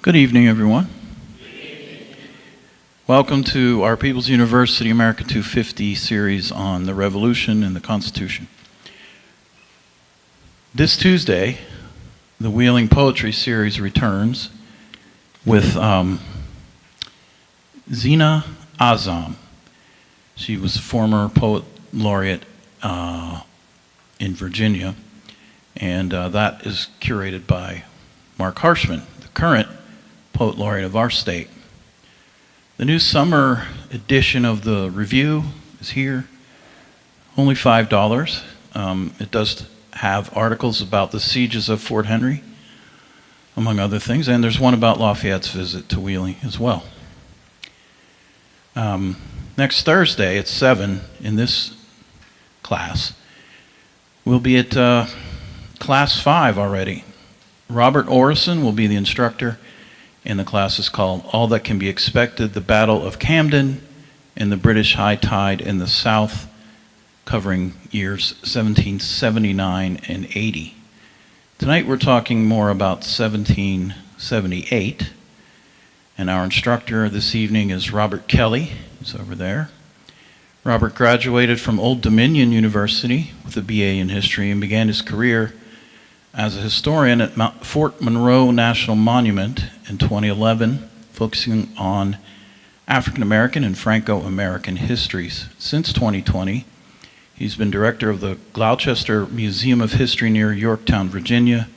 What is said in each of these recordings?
Good evening, everyone. Welcome to our People's University America 250 series on the Revolution and the Constitution. This Tuesday, the Wheeling Poetry Series returns with Zina Azam. She was a former poet laureate in Virginia, and that is curated by Mark Harshman, the current poet laureate of our state. The new summer edition of the review is here, only $5. It does have articles about the sieges of Fort Henry, among other things, and there's one about Lafayette's visit to Wheeling as well. Next Thursday at 7 in this class, we'll be at class 5 already. Robert Orison will be the instructor, and the class is called All That Can Be Expected, the Battle of Camden and the British High Tide in the South, covering years 1779 and 80. Tonight we're talking more about 1778, and our instructor this evening is Robert Kelly. He's over there. Robert graduated from Old Dominion University with a BA in history and began his career as a historian at Fort Monroe National Monument in 2011, focusing on African American and Franco-American histories. Since 2020, he's been director of the Gloucester Museum of History near Yorktown, Virginia,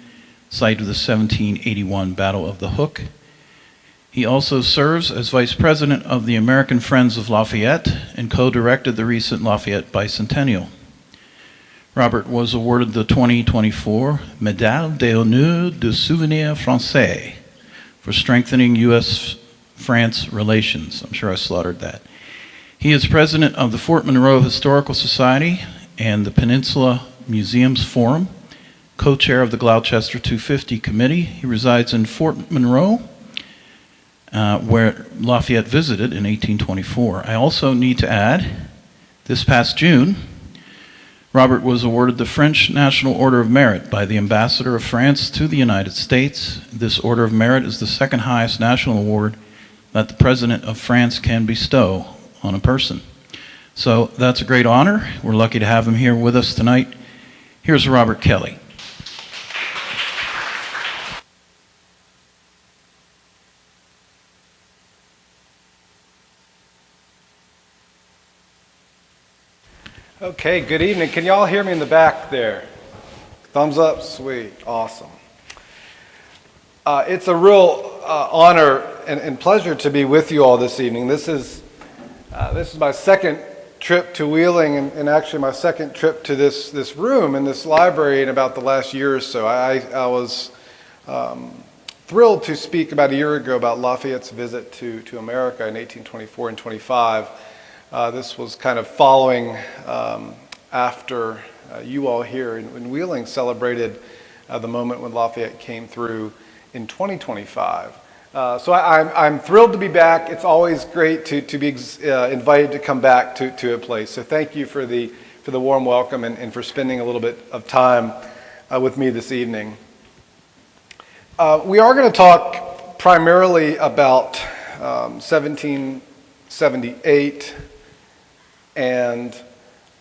site of the 1781 Battle of the Hook. He also serves as vice president of the American Friends of Lafayette and co-directed the recent Lafayette Bicentennial. Robert was awarded the 2024 Médaille d'Honneur du Souvenir Français for strengthening U.S.-France relations. I'm sure I slaughtered that. He is president of the Fort Monroe Historical Society and the Peninsula Museums Forum, co-chair of the Gloucester 250 Committee. He resides in Fort Monroe, where Lafayette visited in 1824. I also need to add, this past June, Robert was awarded the French National Order of Merit by the Ambassador of France to the United States. This Order of Merit is the second highest national award that the President of France can bestow on a person. So that's a great honor. We're lucky to have him here with us tonight. Here's Robert Kelly. Okay, good evening. Can y'all hear me in the back there? Thumbs up, sweet, awesome. It's a real honor and pleasure to be with you all this evening. This is my second trip to Wheeling and actually my second trip to this room in this library in about the last year or so. I was thrilled to speak about a year ago about Lafayette's visit to America in 1824 and 25. This was kind of following after you all here in Wheeling celebrated the moment when Lafayette came through in 2025. So I'm thrilled to be back. It's always great to be invited to come back to a place. So thank you for the warm welcome and for spending a little bit of time with me this evening. We are going to talk primarily about 1778 and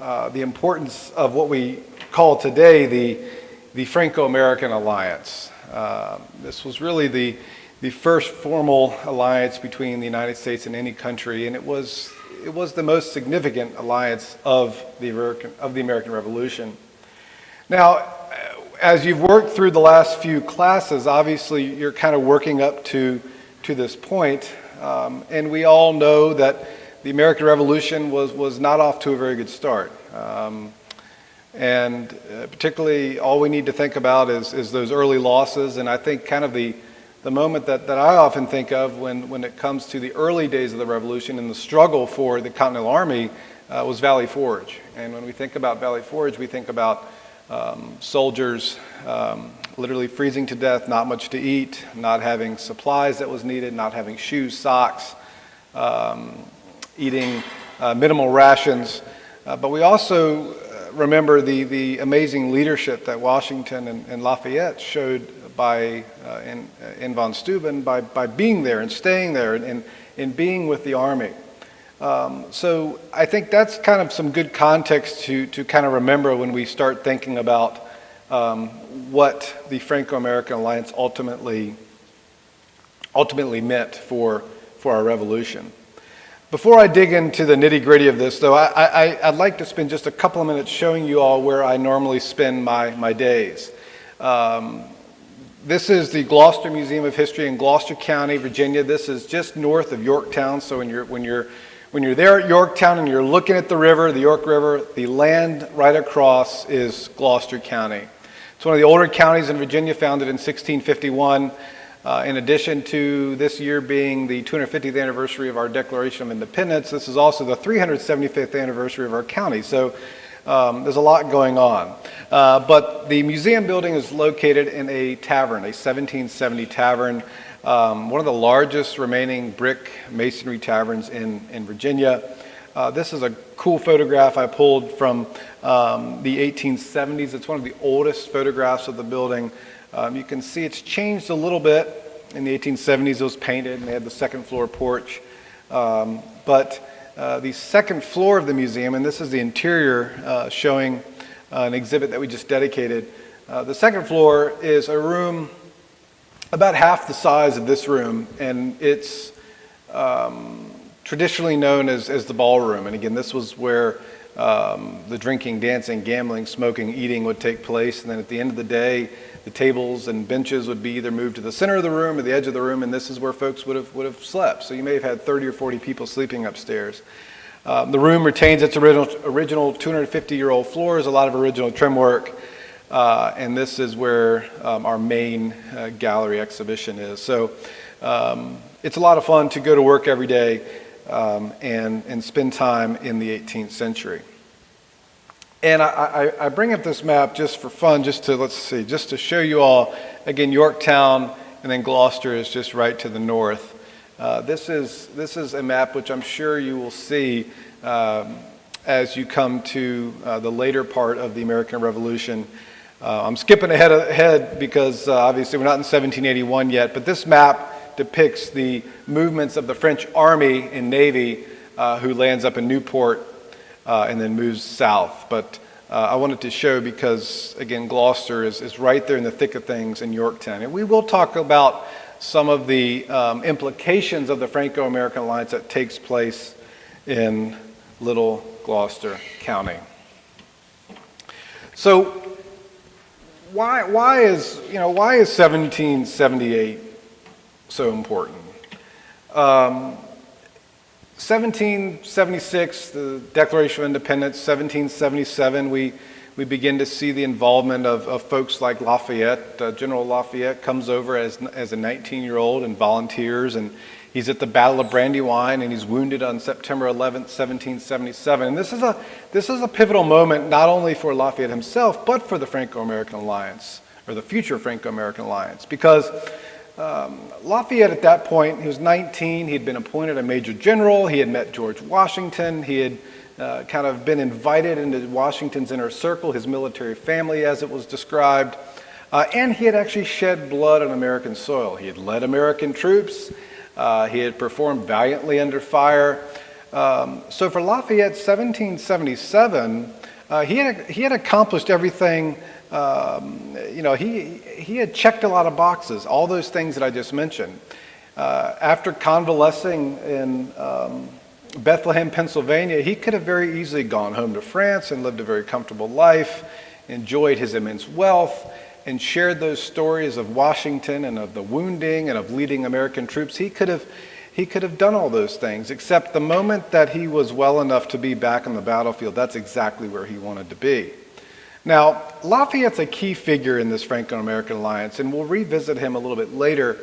the importance of what we call today the Franco-American Alliance. This was really the first formal alliance between the United States and any country, and it was the most significant alliance of the American Revolution. Now, as you've worked through the last few classes, obviously you're kind of working up to this point, and we all know that the American Revolution was not off to a very good start. And particularly all we need to think about is those early losses. And I think kind of the moment that I often think of when it comes to the early days of the Revolution and the struggle for the Continental Army was Valley Forge. And when we think about Valley Forge, we think about soldiers literally freezing to death, not much to eat, not having supplies that was needed, not having shoes, socks, eating minimal rations, but we also remember the amazing leadership that Washington and Lafayette showed in von Steuben by being there and staying there and being with the Army. So I think that's kind of some good context to kind of remember when we start thinking about what the Franco-American Alliance ultimately meant for our revolution. Before I dig into the nitty-gritty of this, though, I'd like to spend just a couple of minutes showing you all where I normally spend my days. This is the Gloucester Museum of History in Gloucester County, Virginia. This is just north of Yorktown. So when you're there at Yorktown and you're looking at the river, the York River, the land right across is Gloucester County. It's one of the older counties in Virginia, founded in 1651. In addition to this year being the 250th anniversary of our Declaration of Independence, this is also the 375th anniversary of our county. So there's a lot going on. But the museum building is located in a tavern, a 1770 tavern, one of the largest remaining brick masonry taverns in Virginia. This is a cool photograph I pulled from the 1870s. It's one of the oldest photographs of the building. You can see it's changed a little bit. In the 1870s, it was painted and they had the second floor porch. But the second floor of the museum, and this is the interior showing an exhibit that we just dedicated. The second floor is a room about half the size of this room, and it's traditionally known as the ballroom. And again, this was where the drinking, dancing, gambling, smoking, eating would take place. And then at the end of the day, the tables and benches would be either moved to the center of the room or the edge of the room, and this is where folks would have slept. So you may have had 30 or 40 people sleeping upstairs. The room retains its original 250-year-old floors, a lot of original trim work, and this is where our main gallery exhibition is. So it's a lot of fun to go to work every day and spend time in the 18th century. And I bring up this map just for fun, just to show you all, again, Yorktown and then Gloucester is just right to the north. This is a map which I'm sure you will see as you come to the later part of the American Revolution. I'm skipping ahead because obviously we're not in 1781 yet, but this map depicts the movements of the French Army and Navy who lands up in Newport and then moves south. But I wanted to show because, again, Gloucester is right there in the thick of things in Yorktown. And we will talk about some of the implications of the Franco-American Alliance that takes place in Little Gloucester County. So why is 1778 so important? 1776, the Declaration of Independence. 1777, we begin to see the involvement of folks like Lafayette. General Lafayette comes over as a 19-year-old and volunteers, and he's at the Battle of Brandywine, and he's wounded on September 11th, 1777. And this is a pivotal moment not only for Lafayette himself, but for the Franco-American Alliance, or the future Franco-American Alliance, because Lafayette at that point, he was 19, he had been appointed a major general, he had met George Washington, he had kind of been invited into Washington's inner circle, his military family as it was described, and he had actually shed blood on American soil. He had led American troops, he had performed valiantly under fire. So for Lafayette, 1777, he had accomplished everything. He had checked a lot of boxes, all those things that I just mentioned. After convalescing in Bethlehem, Pennsylvania, he could have very easily gone home to France and lived a very comfortable life, enjoyed his immense wealth, and shared those stories of Washington and of the wounding and of leading American troops. He could have done all those things, except the moment that he was well enough to be back on the battlefield, that's exactly where he wanted to be. Now, Lafayette's a key figure in this Franco-American Alliance, and we'll revisit him a little bit later.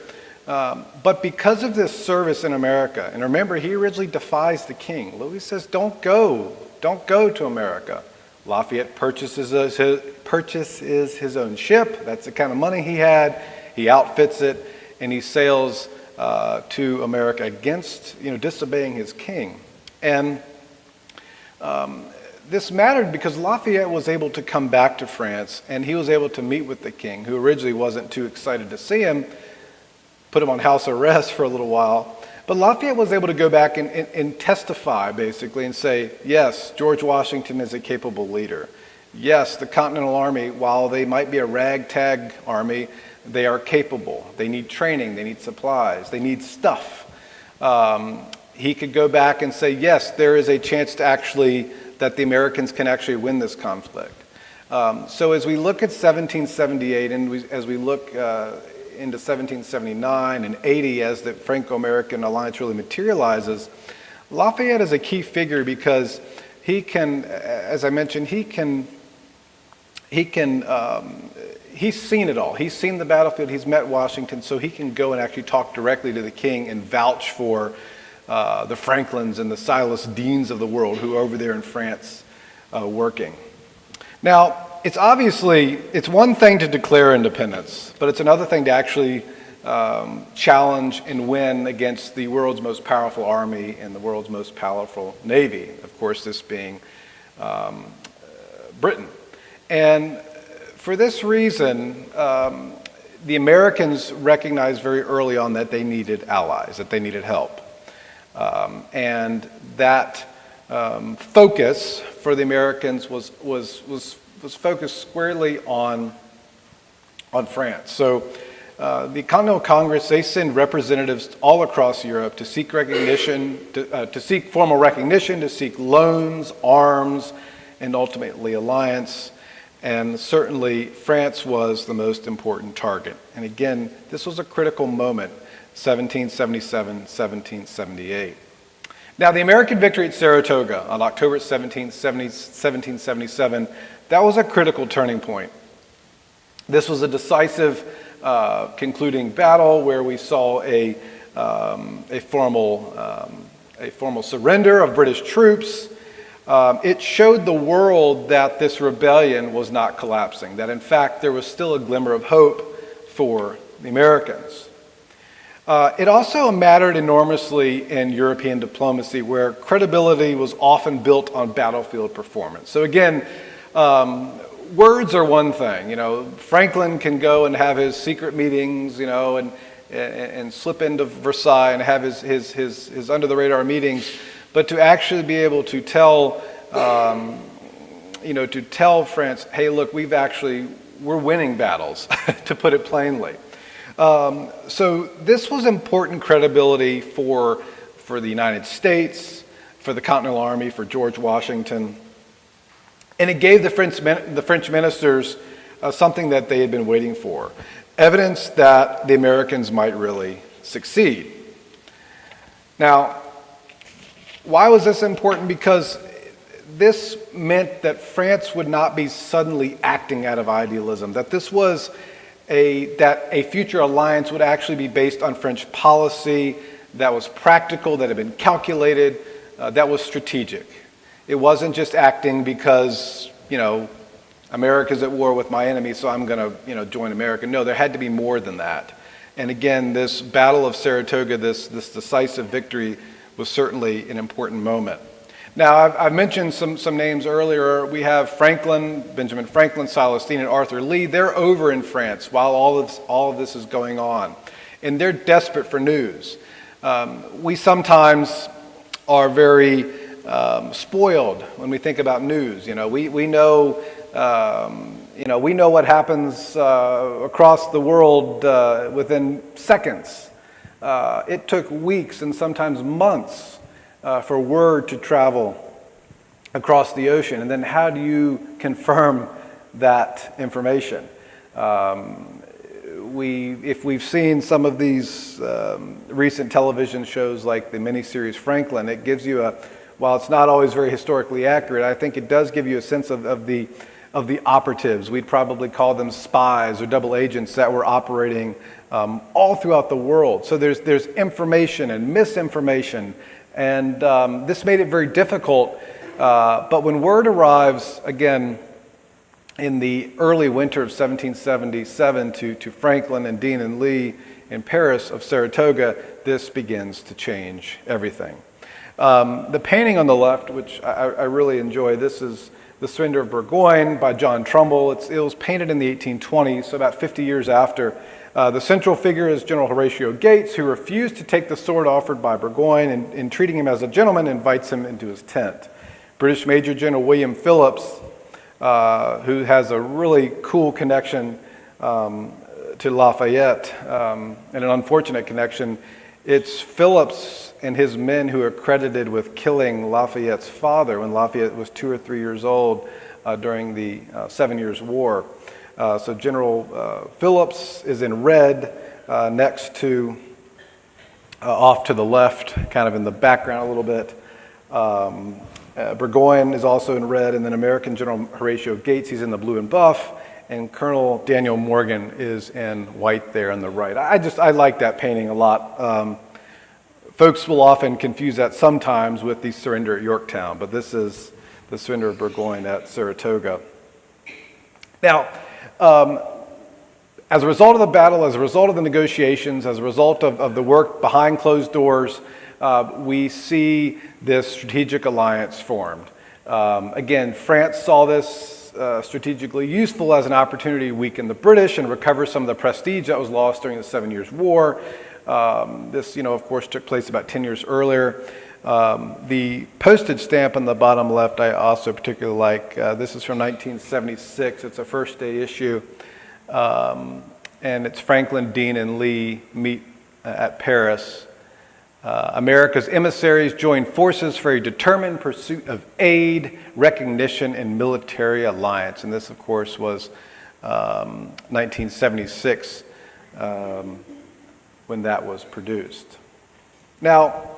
But because of this service in America, and remember, he originally defies the king. Louis says, don't go to America. Lafayette purchases his own ship. That's the kind of money he had. He outfits it, and he sails to America against, disobeying his king. And this mattered because Lafayette was able to come back to France, and he was able to meet with the king, who originally wasn't too excited to see him, put him on house arrest for a little while. But Lafayette was able to go back and testify, basically, and say, yes, George Washington is a capable leader. Yes, the Continental Army, while they might be a ragtag army, they are capable. They need training, they need supplies, they need stuff. He could go back and say, yes, there is a chance that the Americans can actually win this conflict. So as we look at 1778 and as we look into 1779 and 80 as the Franco-American alliance really materializes, Lafayette is a key figure because he can, as I mentioned, he's seen it all. He's seen the battlefield, he's met Washington, so he can go and actually talk directly to the king and vouch for the Franklins and the Silas Deans of the world who are over there in France working. Now, it's one thing to declare independence, but it's another thing to actually challenge and win against the world's most powerful army and the world's most powerful navy, of course, this being Britain. And for this reason, the Americans recognized very early on that they needed allies, that they needed help. And that focus for the Americans was focused squarely on France. So the Continental Congress, they send representatives all across Europe to seek recognition, to seek formal recognition, to seek loans, arms, and ultimately alliance. And certainly France was the most important target. And again, this was a critical moment, 1777, 1778. Now, the American victory at Saratoga on October 1777, that was a critical turning point. This was a decisive concluding battle where we saw a formal surrender of British troops. It showed the world that this rebellion was not collapsing, that in fact there was still a glimmer of hope for the Americans. It also mattered enormously in European diplomacy, where credibility was often built on battlefield performance. So again, words are one thing. You know, Franklin can go and have his secret meetings, you know, and slip into Versailles and have his under the radar meetings, but to actually be able to tell, to tell France, hey, look, we're winning battles, to put it plainly. So this was important credibility for the United States, for the Continental Army, for George Washington. And it gave the French ministers something that they had been waiting for, evidence that the Americans might really succeed. Now, why was this important? Because this meant that France would not be suddenly acting out of idealism, that this was that a future alliance would actually be based on French policy that was practical, that had been calculated, that was strategic. It wasn't just acting because, America's at war with my enemy, so I'm going to, join America. No, there had to be more than that. And again, this Battle of Saratoga, this decisive victory, was certainly an important moment. Now, I've mentioned some names earlier. We have Franklin, Benjamin Franklin, Silas Deane, and Arthur Lee. They're over in France while all of this is going on, and they're desperate for news. We sometimes are very spoiled when we think about news. We know what happens across the world within seconds. It took weeks and sometimes months for word to travel across the ocean. And then how do you confirm that information? If we've seen some of these recent television shows like the miniseries Franklin, it gives you while it's not always very historically accurate, I think it does give you a sense of the operatives. We'd probably call them spies or double agents that were operating all throughout the world. So there's information and misinformation. And this made it very difficult. But when word arrives, again, in the early winter of 1777 to Franklin and Deane and Lee in Paris of Saratoga, this begins to change everything. The painting on the left, which I really enjoy, this is The Surrender of Burgoyne by John Trumbull. It was painted in the 1820s, so about 50 years after. The central figure is General Horatio Gates, who refused to take the sword offered by Burgoyne, and in treating him as a gentleman, invites him into his tent. British Major General William Phillips, who has a really cool connection to Lafayette, and an unfortunate connection. It's Phillips and his men who are credited with killing Lafayette's father when Lafayette was 2 or 3 years old during the 7 Years' War. So General Phillips is in red next to, off to the left, kind of in the background a little bit. Burgoyne is also in red, and then American General Horatio Gates, he's in the blue and buff, and Colonel Daniel Morgan is in white there on the right. I like that painting a lot. Folks will often confuse that sometimes with the surrender at Yorktown, but this is the surrender of Burgoyne at Saratoga. Now, as a result of the battle, as a result of the negotiations, as a result of the work behind closed doors, we see this strategic alliance formed. Again, France saw this strategically useful as an opportunity to weaken the British and recover some of the prestige that was lost during the 7 Years' War. This, of course, took place about 10 years earlier. The postage stamp on the bottom left I also particularly like. This is from 1976. It's a first day issue. And it's Franklin, Dean, and Lee meet at Paris. America's emissaries joined forces for a determined pursuit of aid, recognition, and military alliance. And this, of course, was 1976 when that was produced. Now,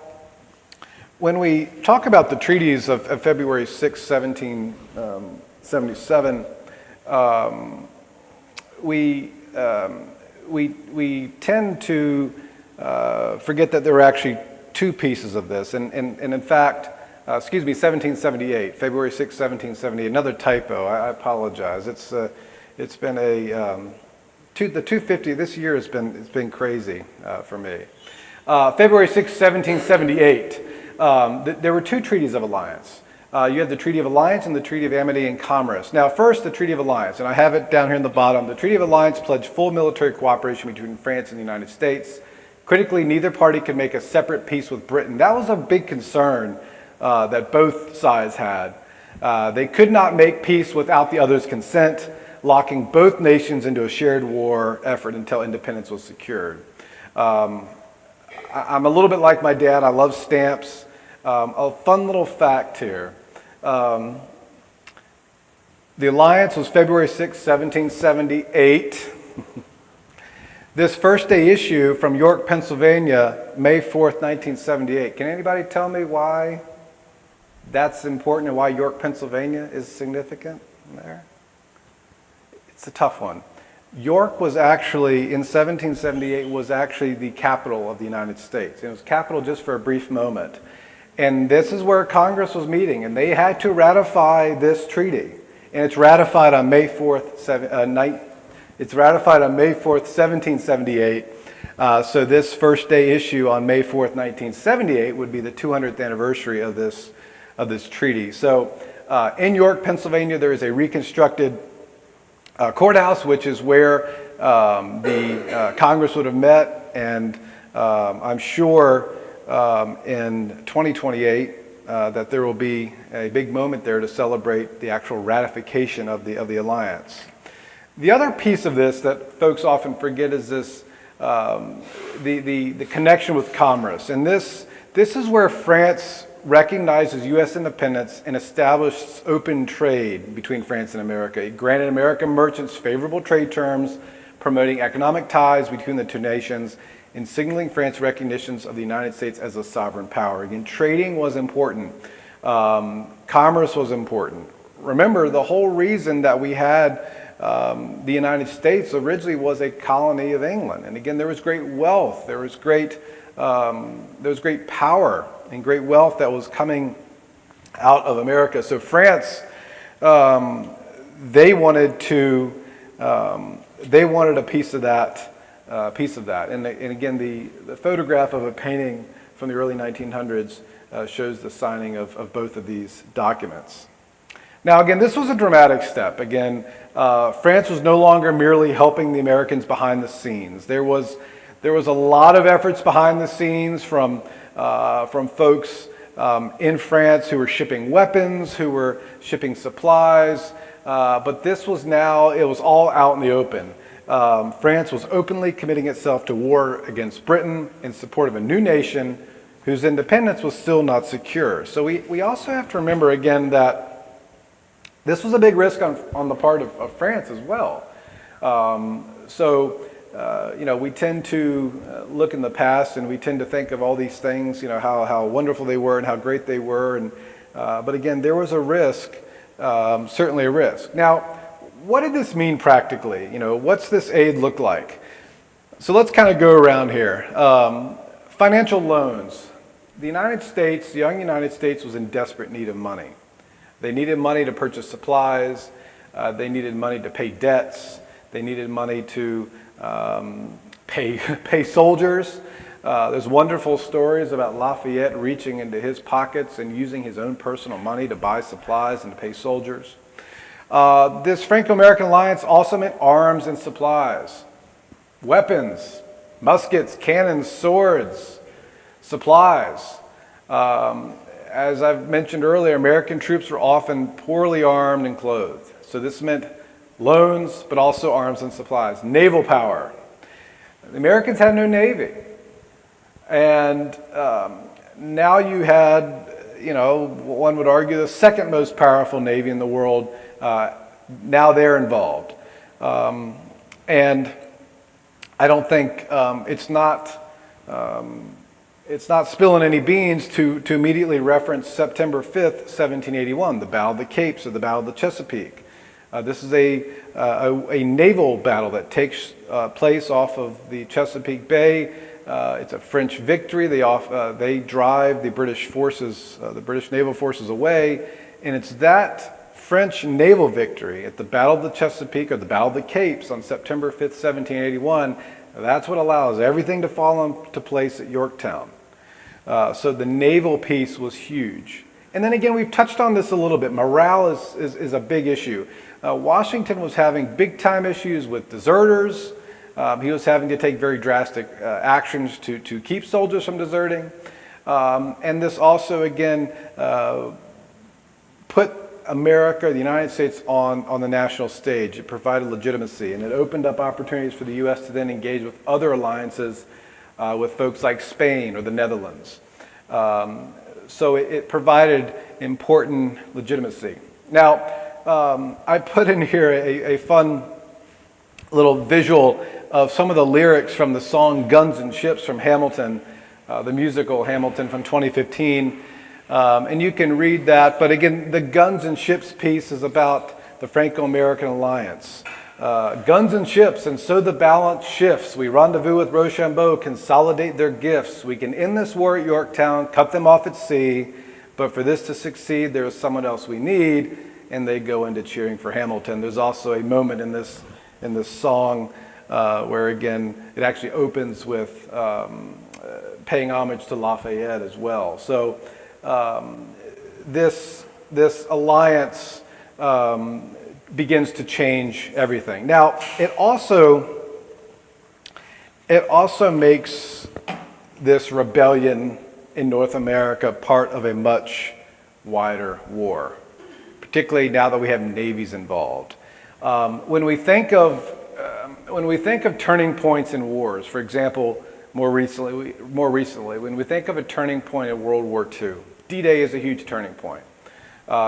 when we talk about the treaties of February 6, 1777, we tend to forget that there were actually two pieces of this. And in fact, 1778, February 6, 1778, another typo, I apologize. It's been the 250, this year it's been crazy for me. February 6, 1778, there were two treaties of alliance. You had the Treaty of Alliance and the Treaty of Amity and Commerce. Now, first, the Treaty of Alliance, and I have it down here in the bottom. The Treaty of Alliance pledged full military cooperation between France and the United States. Critically, neither party could make a separate peace with Britain. That was a big concern that both sides had. They could not make peace without the other's consent, locking both nations into a shared war effort until independence was secured. I'm a little bit like my dad. I love stamps. A fun little fact here. The alliance was February 6, 1778. This first day issue from York, Pennsylvania, May 4th, 1978. Can anybody tell me why that's important and why York, Pennsylvania is significant there? It's a tough one. York was actually, in 1778, was actually the capital of the United States. It was capital just for a brief moment. And this is where Congress was meeting, and they had to ratify this treaty. And it's ratified on May 4th, 1778. So this first day issue on May 4th, 1978 would be the 200th anniversary of this treaty. So in York, Pennsylvania, there is a reconstructed courthouse, which is where the Congress would have met, and I'm sure in 2028 that there will be a big moment there to celebrate the actual ratification of the alliance. The other piece of this that folks often forget is this the connection with commerce, and this is where France recognizes U.S. independence and established open trade between France and America. It granted American merchants favorable trade terms, promoting economic ties between the two nations, and signaling France's recognitions of the United States as a sovereign power. Again, trading was important. Commerce was important. Remember, the whole reason that we had the United States originally was a colony of England. And again, there was great wealth, there was great power and great wealth that was coming out of America. So France, they wanted a piece of that. And again, the photograph of a painting from the early 1900s shows the signing of both of these documents. Now, again, this was a dramatic step. Again, France was no longer merely helping the Americans behind the scenes. There was a lot of efforts behind the scenes from folks in France who were shipping weapons, who were shipping supplies, but this was now, it was all out in the open. France was openly committing itself to war against Britain in support of a new nation whose independence was still not secure. So we also have to remember again that this was a big risk on the part of France as well. We tend to look in the past and we tend to think of all these things, how wonderful they were and how great they were. But again, there was a risk, certainly a risk. Now, what did this mean practically? What's this aid look like? So let's kind of go around here. Financial loans. The young United States was in desperate need of money. They needed money to purchase supplies. They needed money to pay debts. They needed money to pay soldiers. There's wonderful stories about Lafayette reaching into his pockets and using his own personal money to buy supplies and to pay soldiers. This Franco-American alliance also meant arms and supplies, weapons, muskets, cannons, swords, supplies. As I've mentioned earlier, American troops were often poorly armed and clothed. So this meant loans, but also arms and supplies. Naval power. The Americans had no navy. And now you had, one would argue the second most powerful navy in the world. Now they're involved. And I don't think it's not spilling any beans to immediately reference September 5th, 1781, the Battle of the Capes or the Battle of the Chesapeake. This is a naval battle that takes place off of the Chesapeake Bay. It's a French victory. They drive the British forces, the British naval forces away, and it's that French naval victory at the Battle of the Chesapeake or the Battle of the Capes on September 5th, 1781. That's what allows everything to fall into place at Yorktown. So the naval piece was huge. And then again, we've touched on this a little bit. Morale is a big issue. Washington was having big time issues with deserters. He was having to take very drastic actions to keep soldiers from deserting. And this also, again, put America, the United States, on the national stage. It provided legitimacy, and it opened up opportunities for the U.S. to then engage with other alliances with folks like Spain or the Netherlands. So it provided important legitimacy. Now, I put in here a fun little visual of some of the lyrics from the song Guns and Ships from Hamilton, the musical Hamilton from 2015. And you can read that, but again, the Guns and Ships piece is about the Franco-American alliance. Guns and ships, and so the balance shifts. We rendezvous with Rochambeau, consolidate their gifts. We can end this war at Yorktown, cut them off at sea, but for this to succeed, there is someone else we need, and they go into cheering for Hamilton. There's also a moment in this song where, again, it actually opens with paying homage to Lafayette as well. So this alliance begins to change everything. Now, it also makes this rebellion in North America part of a much wider war, particularly now that we have navies involved. When we think of turning points in wars, for example, more recently, when we think of a turning point in World War II, D-Day is a huge turning point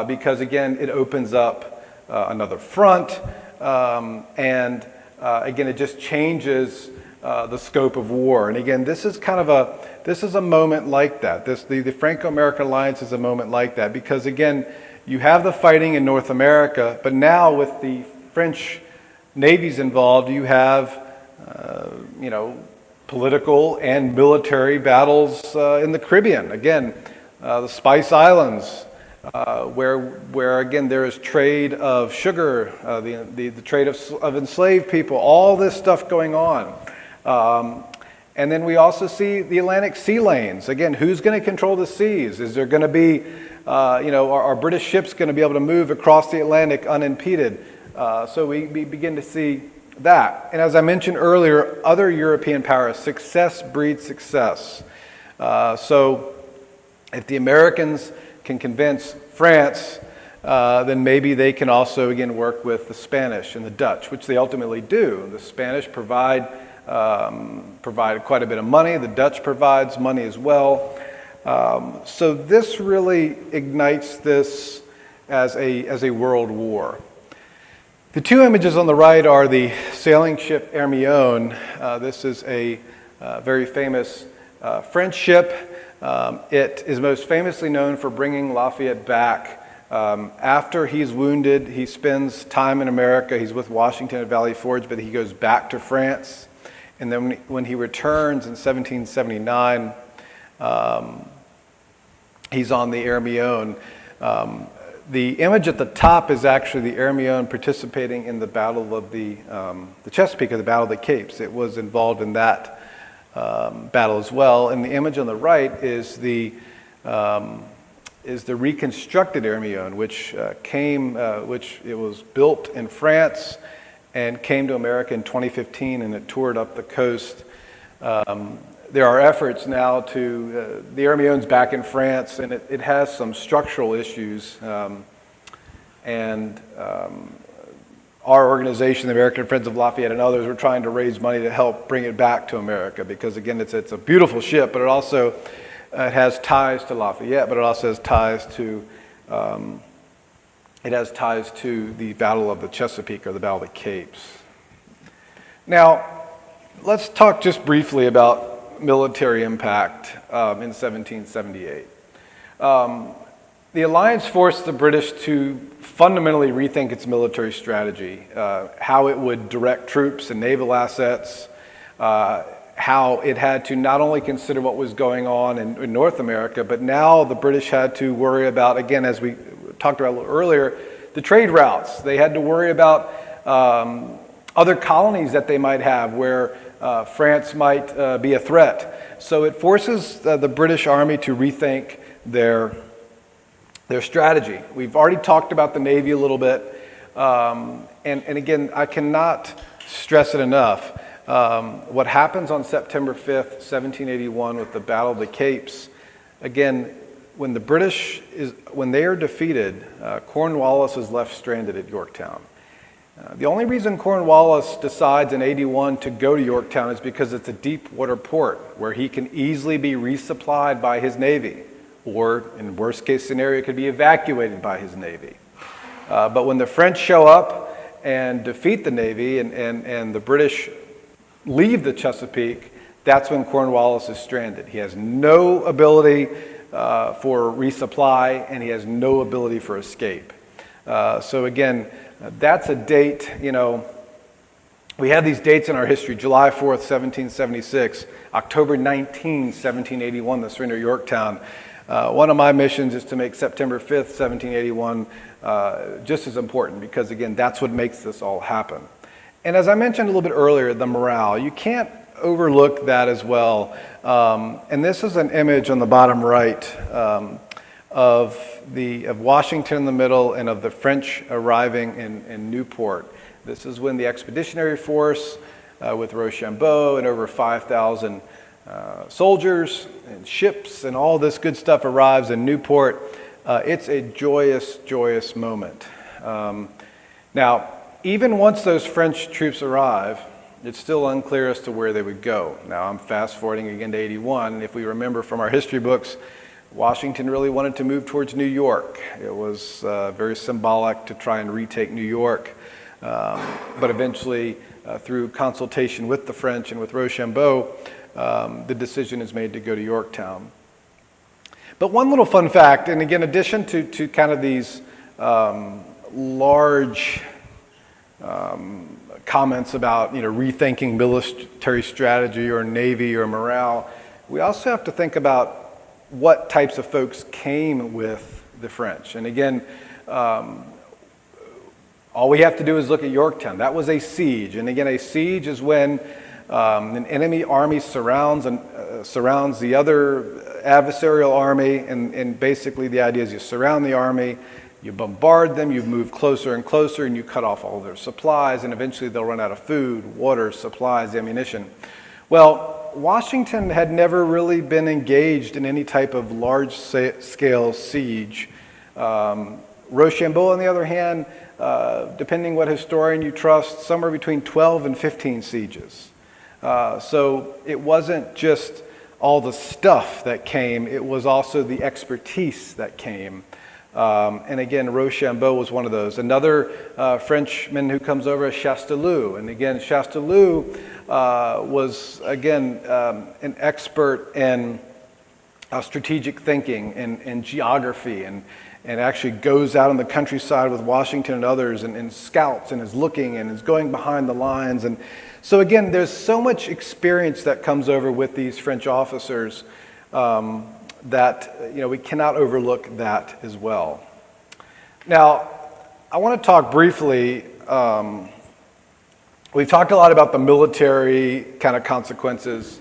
because, again, it opens up another front, and again, it just changes the scope of war. And again, this is a moment like that. The Franco-American alliance is a moment like that because, again, you have the fighting in North America, but now with the French navies involved, you have political and military battles in the Caribbean. Again, the Spice Islands, where again there is trade of sugar, the trade of enslaved people, all this stuff going on. And then we also see the Atlantic sea lanes. Again, who's going to control the seas? Is there going to be, are British ships going to be able to move across the Atlantic unimpeded? So we begin to see that. And as I mentioned earlier, other European powers, success breeds success. So if the Americans can convince France, then maybe they can also, again, work with the Spanish and the Dutch, which they ultimately do. The Spanish provide quite a bit of money. The Dutch provides money as well. So this really ignites this as a world war. The two images on the right are the sailing ship Hermione. This is a very famous French ship. It is most famously known for bringing Lafayette back. After he's wounded, he spends time in America. He's with Washington at Valley Forge, but he goes back to France. And then when he returns in 1779, he's on the Hermione. The image at the top is actually the Hermione participating in the Battle of the Chesapeake, or the Battle of the Capes. It was involved in that battle as well. And the image on the right is the reconstructed Hermione, which it was built in France and came to America in 2015, and it toured up the coast. There are efforts now the Hermione's back in France, and it has some structural issues. Our organization, the American Friends of Lafayette, and others, were trying to raise money to help bring it back to America, because again, it's a beautiful ship, but it also has ties to Lafayette, but it also has ties to the Battle of the Chesapeake, or the Battle of the Capes. Now, let's talk just briefly about military impact in 1778. The alliance forced the British to fundamentally rethink its military strategy, how it would direct troops and naval assets, how it had to not only consider what was going on in North America, but now the British had to worry about, again, as we talked about a little earlier, the trade routes. They had to worry about other colonies that they might have where France might be a threat. So it forces the British Army to rethink their strategy. We've already talked about the Navy a little bit. And again, I cannot stress it enough. What happens on September 5th, 1781 with the Battle of the Capes, again, when they are defeated, Cornwallis is left stranded at Yorktown. The only reason Cornwallis decides in 81 to go to Yorktown is because it's a deep water port where he can easily be resupplied by his Navy, or in worst case scenario, could be evacuated by his Navy. But when the French show up and defeat the Navy and the British leave the Chesapeake, that's when Cornwallis is stranded. He has no ability for resupply, and he has no ability for escape. So again, that's a date, we have these dates in our history: July 4th, 1776, October 19, 1781, the surrender of Yorktown. One of my missions is to make September 5th, 1781 just as important, because again, that's what makes this all happen. And as I mentioned a little bit earlier, the morale, you can't overlook that as well. And this is an image on the bottom right of Washington in the middle, and of the French arriving in Newport. This is when the Expeditionary Force with Rochambeau and over 5,000 soldiers and ships and all this good stuff arrives in Newport. It's a joyous, joyous moment. Now, even once those French troops arrive, it's still unclear as to where they would go. Now, I'm fast forwarding again to 81. If we remember from our history books, Washington really wanted to move towards New York. It was very symbolic to try and retake New York. But eventually, through consultation with the French and with Rochambeau, the decision is made to go to Yorktown. But one little fun fact, and again, in addition to kind of these large comments about rethinking military strategy or Navy or morale, we also have to think about what types of folks came with the French. And again, all we have to do is look at Yorktown. That was a siege. And again, a siege is when An enemy army surrounds the other adversarial army, and basically the idea is you surround the army, you bombard them, you move closer and closer, and you cut off all their supplies, and eventually they'll run out of food, water, supplies, ammunition. Well, Washington had never really been engaged in any type of large-scale siege. Rochambeau, on the other hand, depending what historian you trust, somewhere between 12 and 15 sieges. So it wasn't just all the stuff that came, it was also the expertise that came. And again, Rochambeau was one of those. Another Frenchman who comes over is Chastellux. And again, Chastellux was, again, an expert in strategic thinking and geography, and actually goes out in the countryside with Washington and others and scouts and is looking and is going behind the lines. And so again, there's so much experience that comes over with these French officers that we cannot overlook that as well. Now, I want to talk briefly. We've talked a lot about the military kind of consequences.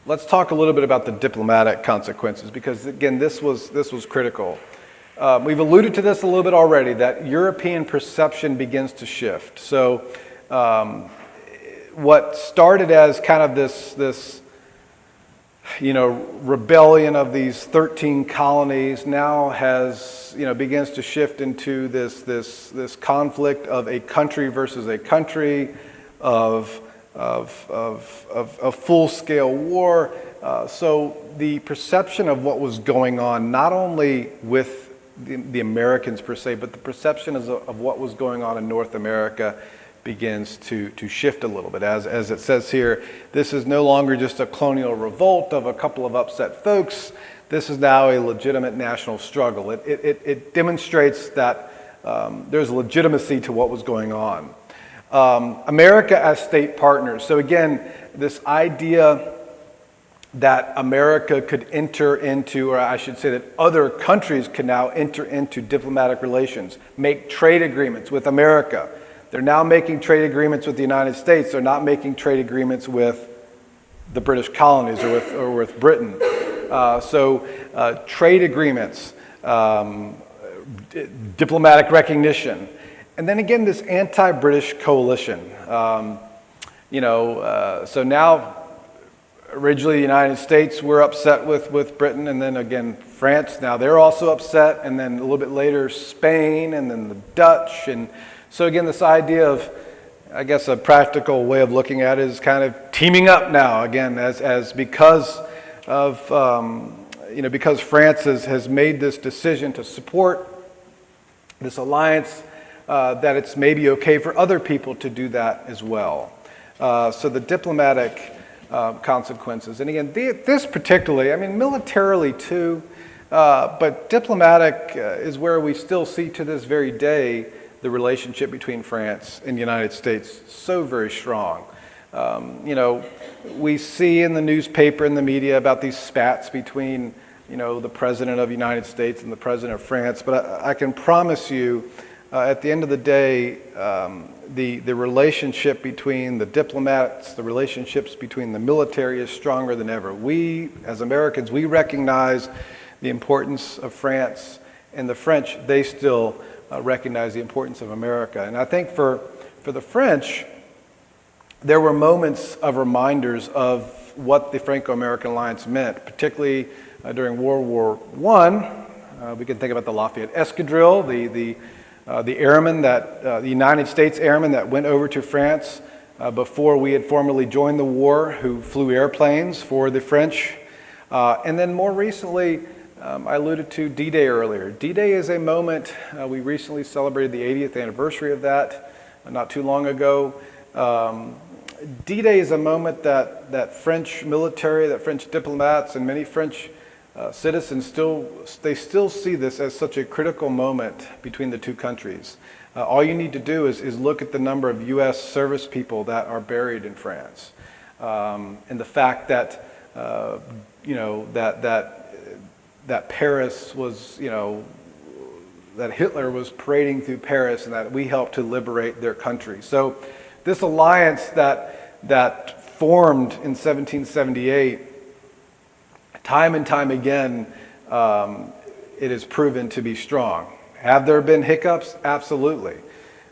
Let's talk a little bit about the diplomatic consequences, because again, this was critical. We've alluded to this a little bit already, that European perception begins to shift. So, what started as kind of this rebellion of these 13 colonies now begins to shift into this conflict of a country versus a country, of full-scale war. So the perception of what was going on, not only with the Americans per se, but the perception of what was going on in North America begins to shift a little bit. As it says here, this is no longer just a colonial revolt of a couple of upset folks. This is now a legitimate national struggle. It demonstrates that there's legitimacy to what was going on. America as state partners. So again, this idea that America could enter into, or I should say that other countries can now enter into diplomatic relations, make trade agreements with America. They're now making trade agreements with the United States. They're not making trade agreements with the British colonies or with Britain. Trade agreements, diplomatic recognition, and then again this anti-British coalition. So now, originally the United States were upset with Britain, and then again France. Now they're also upset, and then a little bit later Spain, and then the Dutch, and so again, this idea of, I guess, a practical way of looking at it is kind of teaming up now again, as because France has made this decision to support this alliance, that it's maybe okay for other people to do that as well. So the diplomatic consequences, and again, this particularly, I mean, militarily too, but diplomatic is where we still see to this very day the relationship between France and the United States so very strong. We see in the newspaper and the media about these spats between, the President of the United States and the President of France, but I can promise you, at the end of the day, the relationship between the diplomats, the relationships between the military is stronger than ever. We, as Americans, we recognize the importance of France, and the French, they still recognize the importance of America. And I think for the French, there were moments of reminders of what the Franco-American alliance meant, particularly during World War I. We can think about the Lafayette Escadrille, the airmen the United States airmen that went over to France before we had formally joined the war, who flew airplanes for the French. And then more recently, I alluded to D-Day earlier. D-Day is a moment, we recently celebrated the 80th anniversary of that not too long ago. D-Day is a moment that French military, that French diplomats, and many French citizens still see this as such a critical moment between the two countries. All you need to do is look at the number of U.S. service people that are buried in France, and the fact that that Paris was, that Hitler was parading through Paris, and that we helped to liberate their country. So this alliance that formed in 1778, time and time again, it has proven to be strong. Have there been hiccups? Absolutely.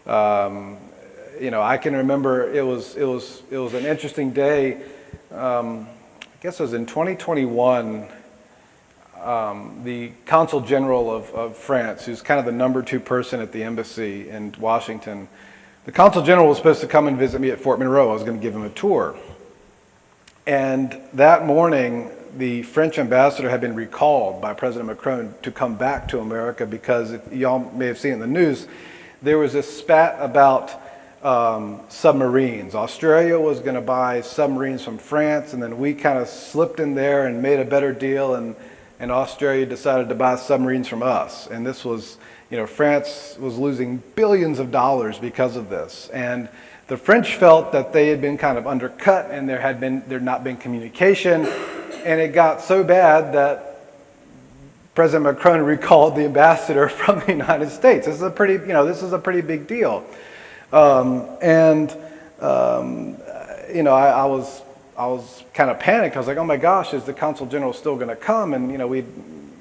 I can remember it was an interesting day. I guess it was in 2021. The Consul General of France, who's kind of the number 2 person at the embassy in Washington, the Consul General was supposed to come and visit me at Fort Monroe. I was going to give him a tour. And that morning, the French ambassador had been recalled by President Macron to come back to America because, y'all may have seen in the news, there was a spat about submarines. Australia was going to buy submarines from France, and then we kind of slipped in there and made a better deal, and Australia decided to buy submarines from us. And this was, France was losing billions of dollars because of this. And the French felt that they had been kind of undercut, and there had not been communication. And it got so bad that President Macron recalled the ambassador from the United States. This is a pretty big deal. I was kind of panicked. I was like, oh my gosh, is the Consul General still going to come? And, we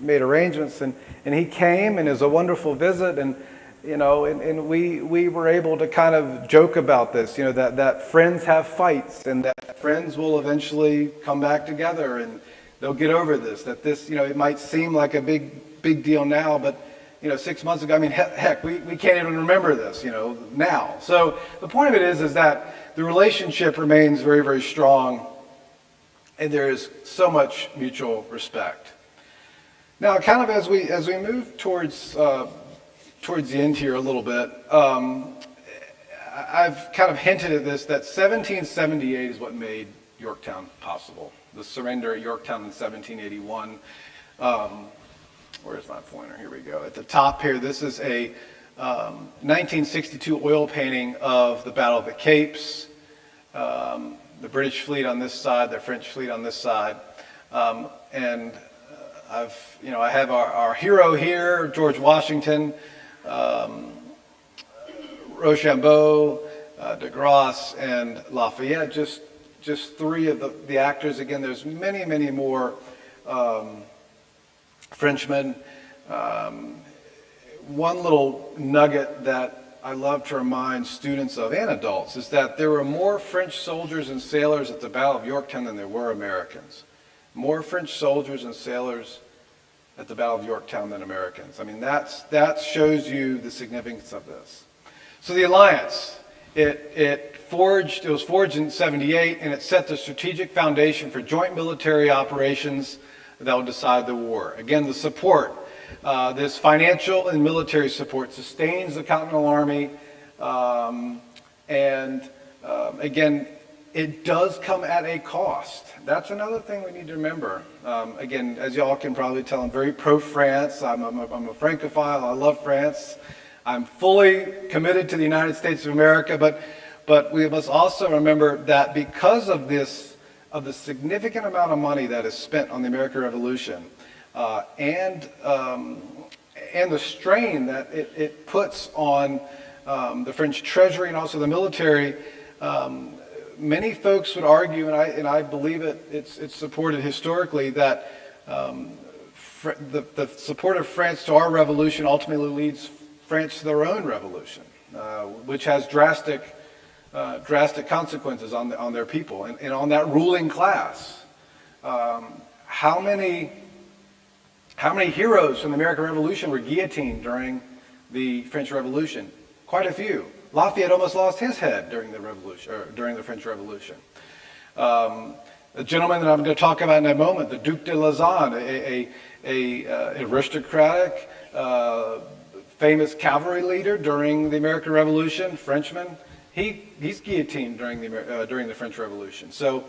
made arrangements, and he came, and it was a wonderful visit. And, we were able to kind of joke about this, that friends have fights, and that friends will eventually come back together, and they'll get over this. That this, it might seem like a big deal now, but 6 months ago, heck, we can't even remember this, now. So the point of it is that the relationship remains very, very strong, and there is so much mutual respect. Now, kind of as we move towards the end here a little bit, I've kind of hinted at this, that 1778 is what made Yorktown possible. The surrender at Yorktown in 1781. Where's my pointer? Here we go. At the top here, this is a 1962 oil painting of the Battle of the Capes. The British fleet on this side, the French fleet on this side. And I have our hero here, George Washington, Rochambeau, de Grasse, and Lafayette, just 3 of the actors. Again, there's many, many more Frenchmen. One little nugget that I love to remind students of, and adults, is that there were more French soldiers and sailors at the Battle of Yorktown than there were Americans. More French soldiers and sailors at the Battle of Yorktown than Americans. That shows you the significance of this. So the alliance, it was forged in 78, and it set the strategic foundation for joint military operations that will decide the war. Again, the support, this financial and military support sustains the Continental Army, again, it does come at a cost. That's another thing we need to remember. Again, as y'all can probably tell, I'm very pro-France. I'm a Francophile. I love France. I'm fully committed to the United States of America, but we must also remember that because of the significant amount of money that is spent on the American Revolution, and the strain that it puts on the French treasury and also the military, many folks would argue, and I believe it's supported historically, that the support of France to our revolution ultimately leads France to their own revolution, which has drastic consequences on their people and on that ruling class. How many heroes from the American Revolution were guillotined during the French Revolution? Quite a few. Lafayette almost lost his head during the Revolution, or during the French Revolution. The gentleman that I'm going to talk about in a moment, the Duc de Lauzon, a aristocratic, famous cavalry leader during the American Revolution, Frenchman, he's guillotined during the French Revolution. So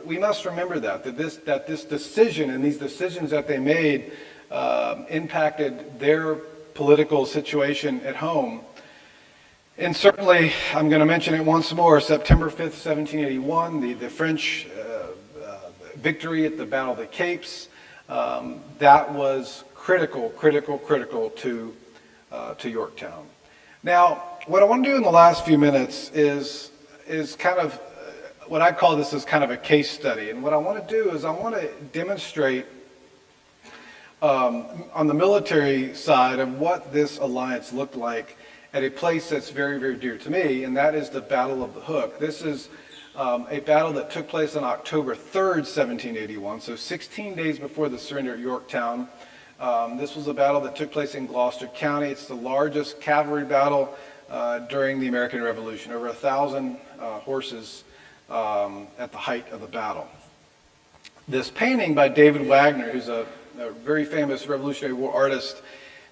we must remember that this decision and these decisions that they made impacted their political situation at home. And certainly, I'm going to mention it once more, September 5th, 1781, the French victory at the Battle of the Capes, that was critical to Yorktown. Now, what I want to do in the last few minutes is kind of what I call this is kind of a case study. And what I want to do is I want to demonstrate on the military side of what this alliance looked like at a place that's very, very dear to me, and that is the Battle of the Hook. This is a battle that took place on October 3rd, 1781, so 16 days before the surrender at Yorktown. This was a battle that took place in Gloucester County. It's the largest cavalry battle during the American Revolution, over 1,000 horses at the height of the battle. This painting by David Wagner, who's a very famous Revolutionary War artist,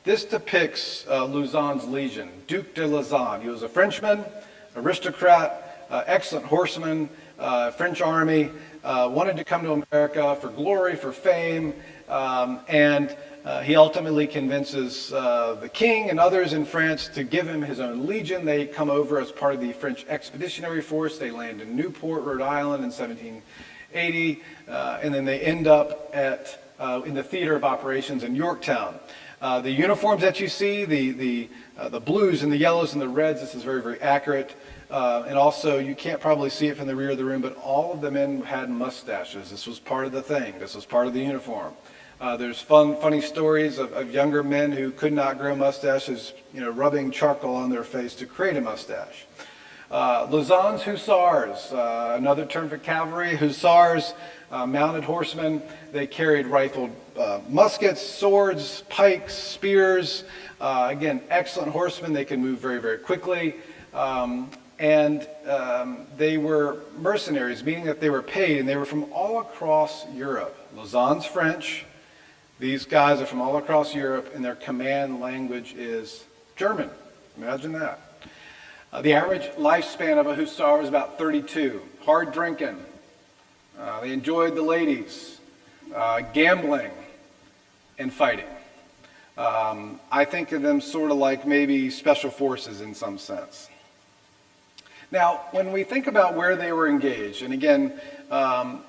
this depicts Lauzun's legion, Duc de Lauzun. He was a Frenchman, aristocrat, excellent horseman, French army, wanted to come to America for glory, for fame, and he ultimately convinces the king and others in France to give him his own legion. They come over as part of the French Expeditionary Force. They land in Newport, Rhode Island in 1780, and then they end up in the theater of operations in Yorktown. The uniforms that you see, the blues and the yellows and the reds, this is very, very accurate. And also, you can't probably see it from the rear of the room, but all of the men had mustaches. This was part of the thing. This was part of the uniform. There's funny stories of younger men who could not grow mustaches, rubbing charcoal on their face to create a mustache. Lauzun's hussars, another term for cavalry. Hussars, mounted horsemen. They carried rifled muskets, swords, pikes, spears. Again, excellent horsemen. They could move very, very quickly. And they were mercenaries, meaning that they were paid, and they were from all across Europe. Lauzun's French. These guys are from all across Europe, and their command language is German. Imagine that. The average lifespan of a hussar was about 32. Hard drinking. They enjoyed the ladies, gambling, and fighting. I think of them sort of like maybe special forces in some sense. Now, when we think about where they were engaged, and again,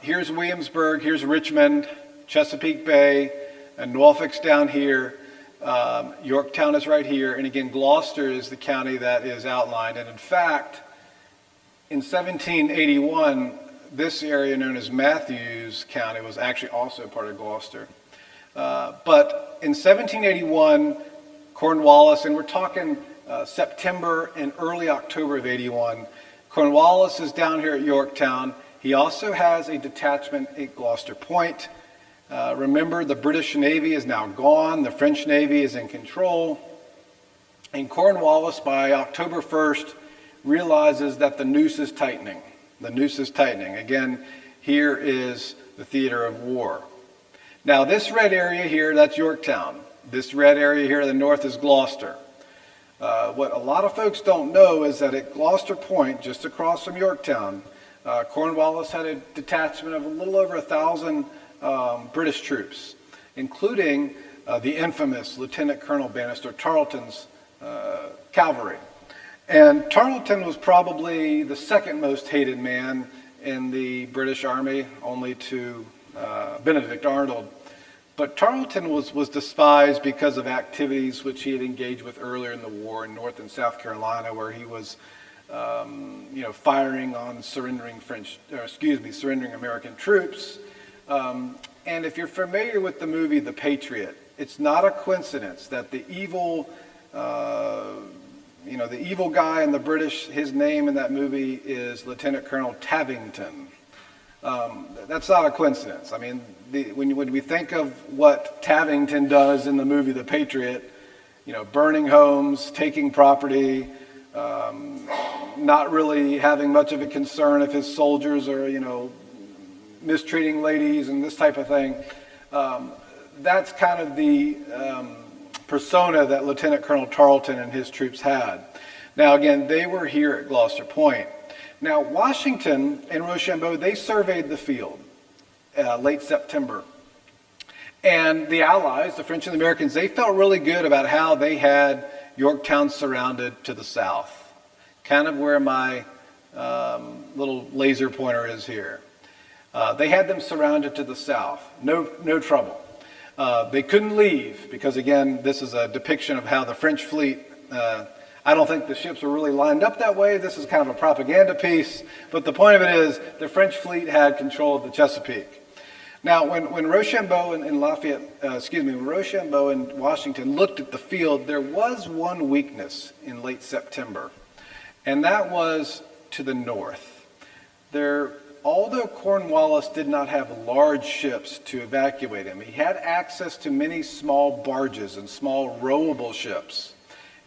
here's Williamsburg, here's Richmond, Chesapeake Bay, and Norfolk's down here. Yorktown is right here, and again, Gloucester is the county that is outlined. And in fact, in 1781, this area known as Matthews County was actually also part of Gloucester. But in 1781, Cornwallis, and we're talking September and early October of 81, Cornwallis is down here at Yorktown. He also has a detachment at Gloucester Point. Remember, the British Navy is now gone. The French Navy is in control. And Cornwallis, by October 1st, realizes that the noose is tightening. The noose is tightening. Again, here is the theater of war. Now, this red area here, that's Yorktown. This red area here to the north is Gloucester. What a lot of folks don't know is that at Gloucester Point, just across from Yorktown, Cornwallis had a detachment of a little over 1,000 British troops, including the infamous Lieutenant Colonel Bannister Tarleton's cavalry. And Tarleton was probably the second most hated man in the British Army, only to Benedict Arnold. But Tarleton was despised because of activities which he had engaged with earlier in the war in North and South Carolina, where he was firing on surrendering American troops. And if you're familiar with the movie The Patriot, it's not a coincidence that the evil guy in the British, his name in that movie is Lieutenant Colonel Tavington. That's not a coincidence. I mean, when we think of what Tavington does in the movie The Patriot, burning homes, taking property, not really having much of a concern if his soldiers are, mistreating ladies and this type of thing. That's kind of the persona that Lieutenant Colonel Tarleton and his troops had. Now, again, they were here at Gloucester Point. Now, Washington and Rochambeau, they surveyed the field late September. And the Allies, the French and the Americans, they felt really good about how they had Yorktown surrounded to the south, kind of where my little laser pointer is here. They had them surrounded to the south, no trouble. They couldn't leave because, again, this is a depiction of how the French fleet I don't think the ships were really lined up that way. This is kind of a propaganda piece. But the point of it is the French fleet had control of the Chesapeake. Now, when Rochambeau and when Rochambeau and Washington looked at the field, there was one weakness in late September, and that was to the north. Although Cornwallis did not have large ships to evacuate him, he had access to many small barges and small rowable ships.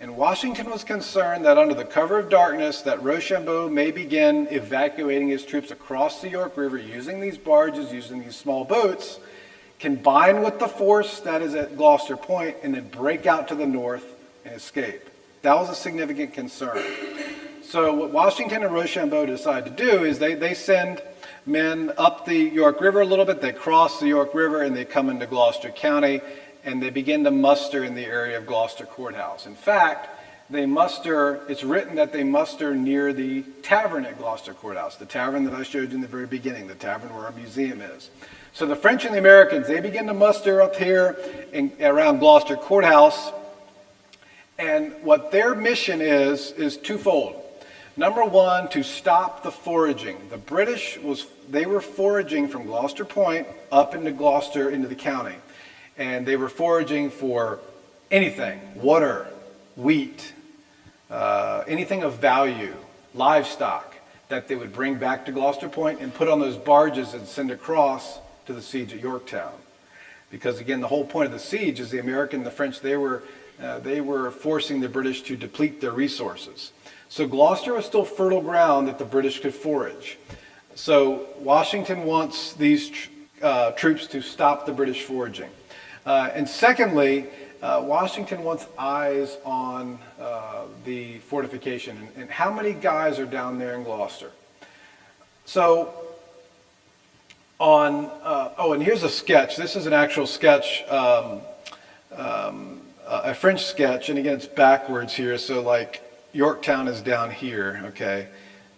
And Washington was concerned that under the cover of darkness that Rochambeau may begin evacuating his troops across the York River using these barges, using these small boats, combine with the force that is at Gloucester Point, and then break out to the north and escape. That was a significant concern. So what Washington and Rochambeau decide to do is they send men up the York River a little bit, they cross the York River, and they come into Gloucester County, and they begin to muster in the area of Gloucester Courthouse. In fact, it's written that they muster near the tavern at Gloucester Courthouse, the tavern that I showed you in the very beginning, the tavern where our museum is. So the French and the Americans, they begin to muster up here around Gloucester Courthouse, and what their mission is twofold. Number one, to stop the foraging. The British they were foraging from Gloucester Point up into Gloucester, into the county. And they were foraging for anything, water, wheat, anything of value, livestock, that they would bring back to Gloucester Point and put on those barges and send across to the siege at Yorktown. Because again, the whole point of the siege is the American and the French, they were forcing the British to deplete their resources. So Gloucester was still fertile ground that the British could forage. So Washington wants these troops to stop the British foraging. And secondly, Washington wants eyes on the fortification and how many guys are down there in Gloucester. So and here's a sketch. This is an actual sketch, a French sketch, and again it's backwards here, so like Yorktown is down here, okay?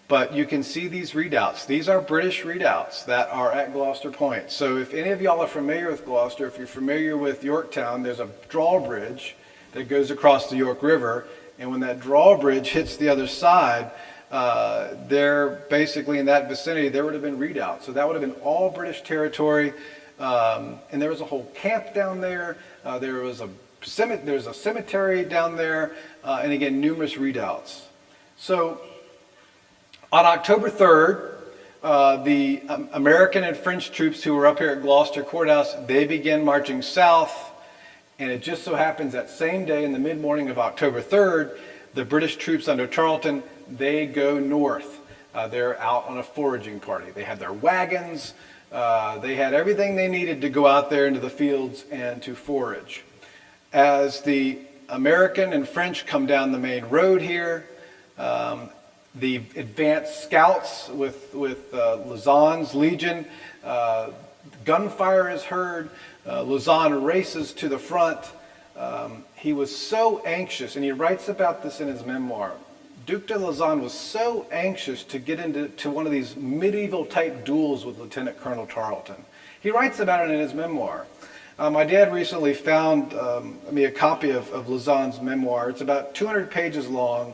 But you can see these redoubts. These are British redoubts that are at Gloucester Point. So if any of y'all are familiar with Gloucester, if you're familiar with Yorktown, there's a drawbridge that goes across the York River. And when that drawbridge hits the other side, they're basically in that vicinity, there would have been redoubts. So that would have been all British territory. And there was a whole camp down there. There's a cemetery down there. And again, numerous redoubts. So on October 3rd, the American and French troops who were up here at Gloucester Courthouse, they began marching south, and it just so happens that same day in the mid-morning of October 3rd, the British troops under Tarleton, they go north. They're out on a foraging party. They had their wagons, they had everything they needed to go out there into the fields and to forage. As the American and French come down the main road here, the advanced scouts with Lauzon's legion, gunfire is heard. Lauzon races to the front. He was so anxious, and he writes about this in his memoir. Duc de Lauzon was so anxious to get into one of these medieval type duels with Lieutenant Colonel Tarleton. He writes about it in his memoir. My dad recently found me a copy of Lauzon's memoir. It's about 200 pages long.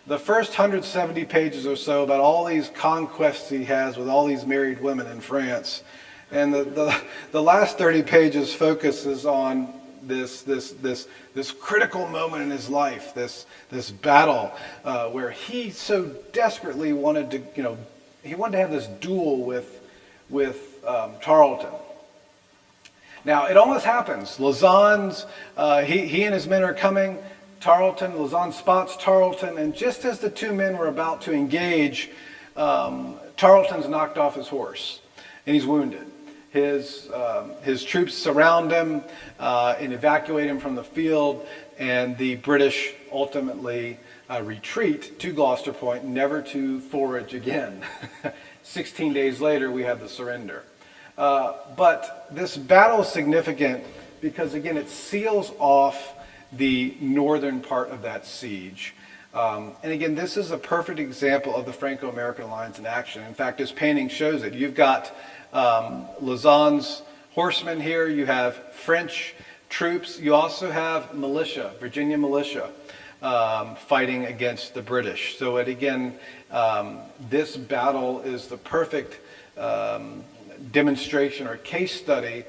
The first 170 pages or so about all these conquests he has with all these married women in France. And the last 30 pages focuses on this critical moment in his life, this battle where he so desperately wanted to, he wanted to have this duel with Tarleton. Now, it almost happens. Lauzon's, he and his men are coming. Lauzon spots Tarleton, and just as the two men were about to engage, Tarleton's knocked off his horse, and he's wounded. His troops surround him and evacuate him from the field, and the British ultimately retreat to Gloucester Point, never to forage again. 16 days later, we have the surrender. But this battle is significant because, again, it seals off the northern part of that siege. And again, this is a perfect example of the Franco-American alliance in action. In fact, this painting shows it. You've got Lauzon's horsemen here. You have French troops. You also have militia, Virginia militia. fighting against the British. So this battle is the perfect demonstration or case study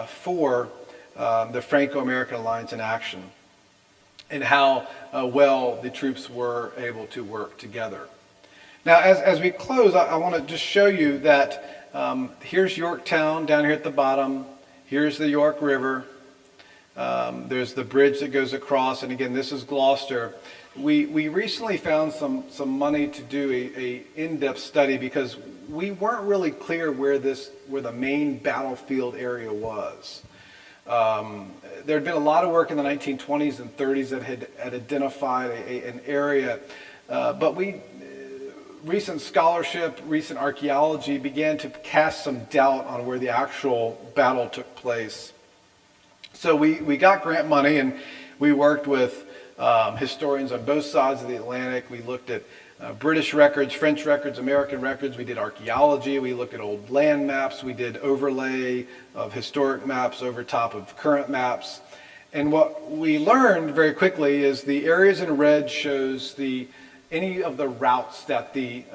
for the Franco-American Alliance in action, and how well the troops were able to work together. Now, as we close, I want to just show you that here's Yorktown down here at the bottom. Here's the York River. There's the bridge that goes across, and again, this is Gloucester. We recently found some money to do a in-depth study because we weren't really clear where the main battlefield area was. There had been a lot of work in the 1920s and 30s that had identified an area, but recent scholarship, recent archaeology began to cast some doubt on where the actual battle took place. So we got grant money, and we worked with historians on both sides of the Atlantic. We looked at British records, French records, American records. We did archaeology. We looked at old land maps. We did overlay of historic maps over top of current maps. And what we learned very quickly is the areas in red shows any of the routes that the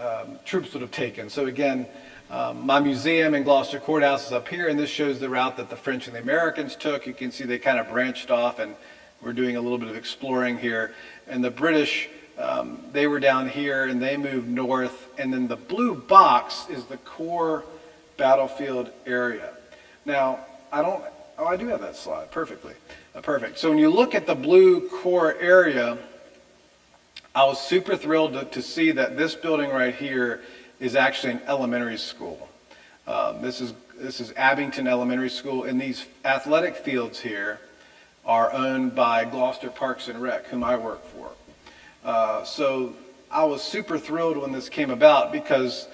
troops would have taken. So again, my museum in Gloucester Courthouse is up here, and this shows the route that the French and the Americans took. You can see they kind of branched off, and we're doing a little bit of exploring here. And the British, they were down here, and they moved north. And then the blue box is the core battlefield area. Now, I do have that slide perfectly. Perfect. So when you look at the blue core area, I was super thrilled to see that this building right here is actually an elementary school. This is Abington Elementary School, and these athletic fields here are owned by Gloucester Parks and Rec, whom I work for. So I was super thrilled when this came about because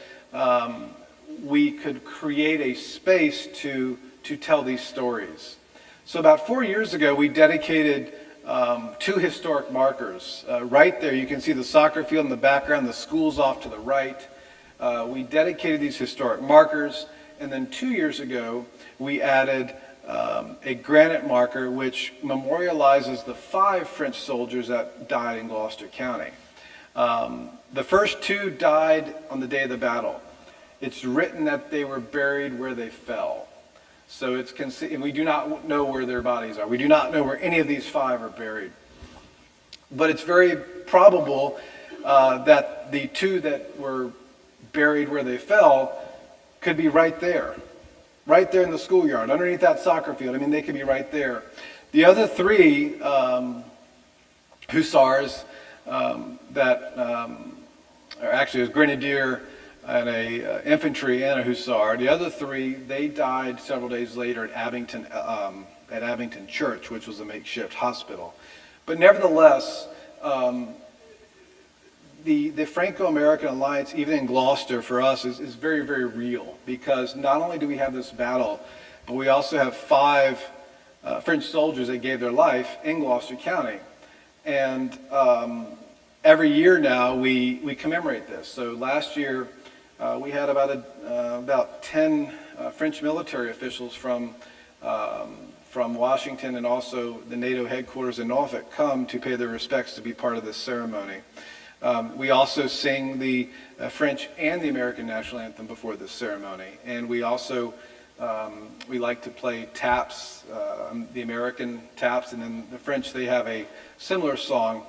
we could create a space to tell these stories. So about 4 years ago, we dedicated 2 historic markers. Right there, you can see the soccer field in the background, the school's off to the right. We dedicated these historic markers, and then 2 years ago, we added a granite marker which memorializes the 5 French soldiers that died in Gloucester County. The first 2 died on the day of the battle. It's written that they were buried where they fell. So and we do not know where their bodies are. We do not know where any of these 5 are buried. But it's very probable that the 2 that were buried where they fell could be right there in the schoolyard, underneath that soccer field. I mean, they could be right there. The other 3 hussars actually, it was grenadier and a infantry and a hussar. The other 3, they died several days later at Abington Church, which was a makeshift hospital. But nevertheless, the Franco-American Alliance, even in Gloucester, for us is very, very real, because not only do we have this battle, but we also have 5 French soldiers that gave their life in Gloucester County. And every year now we commemorate this. So last year we had about 10 French military officials from Washington and also the NATO headquarters in Norfolk come to pay their respects to be part of this ceremony. We also sing the French and the American national anthem before this ceremony. And we also, we like to play taps, the American taps, and then the French, they have a similar song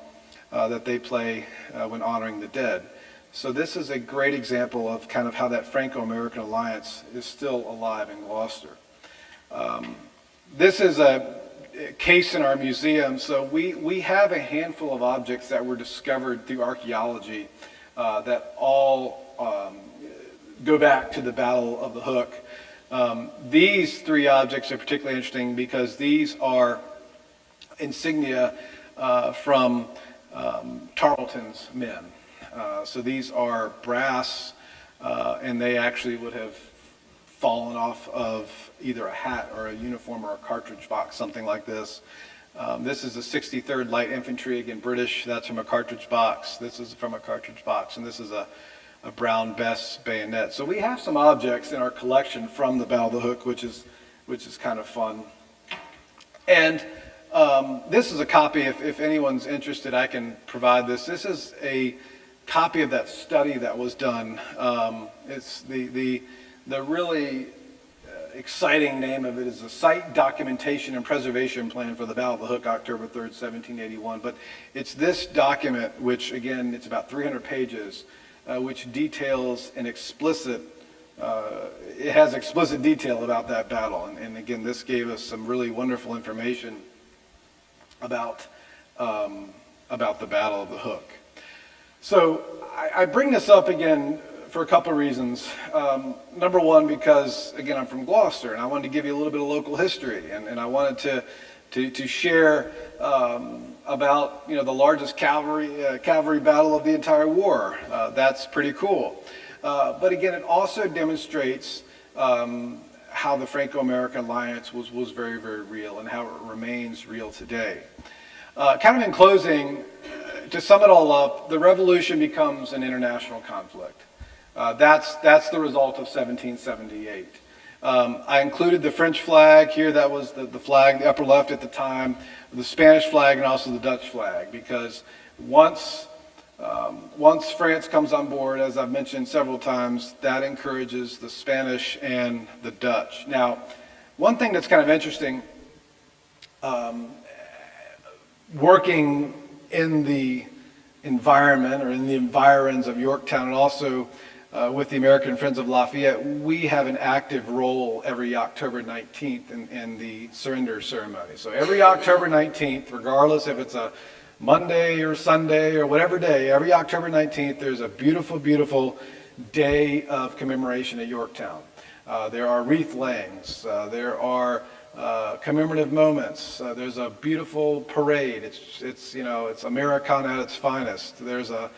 that they play when honoring the dead. So this is a great example of kind of how that Franco-American Alliance is still alive in Gloucester. This is a case in our museum. So we have a handful of objects that were discovered through archaeology that all go back to the Battle of the Hook. These 3 objects are particularly interesting because these are insignia from Tarleton's men. So these are brass, and they actually would have fallen off of either a hat or a uniform or a cartridge box, something like this. This is the 63rd Light Infantry, again British, that's from a cartridge box. This is from a cartridge box, and this is a Brown Bess bayonet. So we have some objects in our collection from the Battle of the Hook, which is kind of fun. And This is a copy, if anyone's interested, I can provide this. This is a copy of that study that was done. It's the really exciting name of it is the Site Documentation and Preservation Plan for the Battle of the Hook, October 3rd, 1781. But it's this document, which again, it's about 300 pages, which details an explicit, it has explicit detail about that battle. And again, this gave us some really wonderful information about the Battle of the Hook. So I bring this up again for a couple of reasons. Number one, because again, I'm from Gloucester, and I wanted to give you a little bit of local history, and I wanted to share about the largest cavalry battle of the entire war. That's pretty cool. But again, it also demonstrates how the Franco-American alliance was very, very real, and how it remains real today. Kind of in closing, to sum it all up, the revolution becomes an international conflict. That's the result of 1778. I included the French flag here. That was the flag, the upper left at the time, the Spanish flag, and also the Dutch flag, because once France comes on board, as I've mentioned several times, that encourages the Spanish and the Dutch. Now, one thing that's kind of interesting, working in the environment or in the environs of Yorktown, and also with the American Friends of Lafayette, we have an active role every October 19th in the surrender ceremony. So every October 19th, regardless if it's a Monday or Sunday or whatever day, every October 19th, there's a beautiful, beautiful day of commemoration at Yorktown. There are wreath layings. There are commemorative moments. There's a beautiful parade. It's Americana at its finest. There's a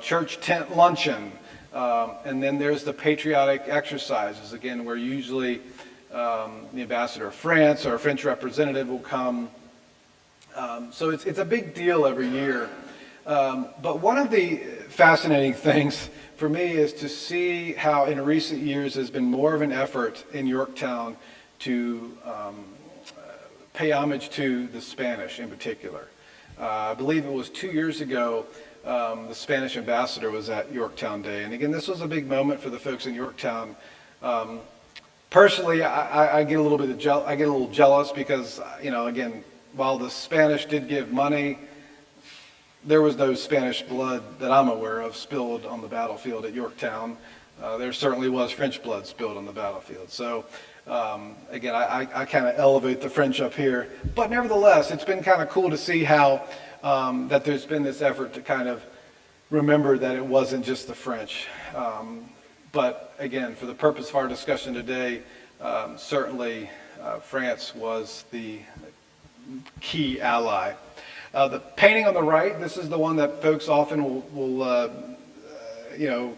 church tent luncheon. And then there's the patriotic exercises, again, where usually the ambassador of France or a French representative will come. So it's a big deal every year. But one of the fascinating things for me is to see how in recent years there's been more of an effort in Yorktown to pay homage to the Spanish in particular. I believe it was 2 years ago, the Spanish ambassador was at Yorktown Day. And again, this was a big moment for the folks in Yorktown. Personally, I get a little jealous because, again, while the Spanish did give money, there was no Spanish blood that I'm aware of spilled on the battlefield at Yorktown. There certainly was French blood spilled on the battlefield. So again, I kind of elevate the French up here. But nevertheless, it's been kind of cool to see how that there's been this effort to kind of remember that it wasn't just the French. But again, for the purpose of our discussion today, certainly France was the key ally. The painting on the right, this is the one that folks often will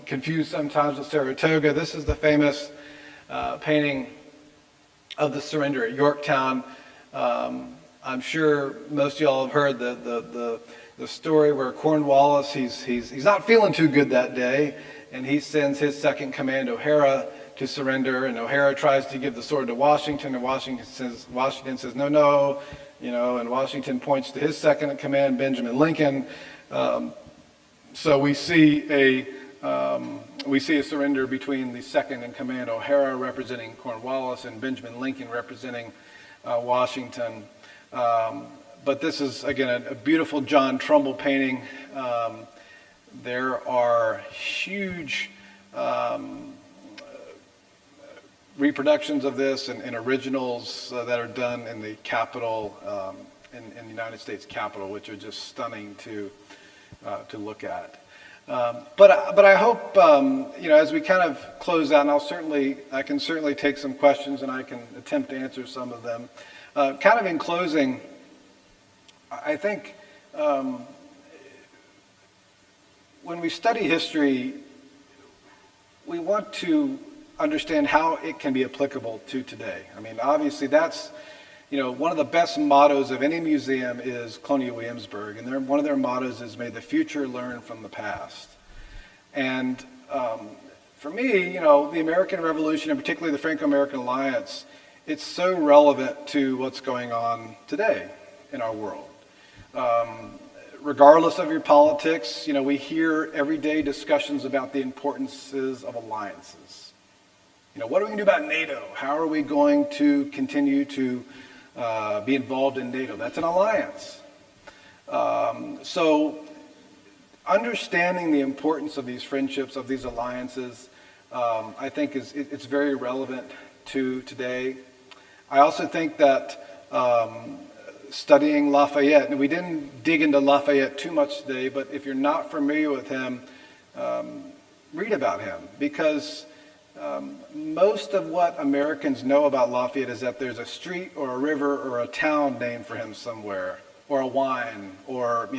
confuse sometimes with Saratoga. This is the famous painting of the surrender at Yorktown. I'm sure most of y'all have heard the story where Cornwallis, he's not feeling too good that day, and he sends his second command, O'Hara, to surrender, and O'Hara tries to give the sword to Washington, and Washington says no, and Washington points to his second in command, Benjamin Lincoln. So we see a surrender between the second in command, O'Hara, representing Cornwallis, and Benjamin Lincoln representing Washington. But this is, again, a beautiful John Trumbull painting. There are huge reproductions of this and originals that are done in the Capitol, in the United States Capitol, which are just stunning to look at. But I hope, as we kind of close out, and I can certainly take some questions and I can attempt to answer some of them. Kind of in closing, I think when we study history, we want to understand how it can be applicable to today. I mean, obviously that's, one of the best mottos of any museum is Colonial Williamsburg, and one of their mottos is, "May the future learn from the past." And for me, the American Revolution, and particularly the Franco-American Alliance, it's so relevant to what's going on today. in our world. Regardless of your politics, we hear everyday discussions about the importances of alliances. What are we going to do about NATO? How are we going to continue to be involved in NATO? That's an alliance. So understanding the importance of these friendships, of these alliances, I think it's very relevant to today. I also think that studying Lafayette, and we didn't dig into Lafayette too much today, but if you're not familiar with him, read about him, because most of what Americans know about Lafayette is that there's a street or a river or a town named for him somewhere, or a wine, or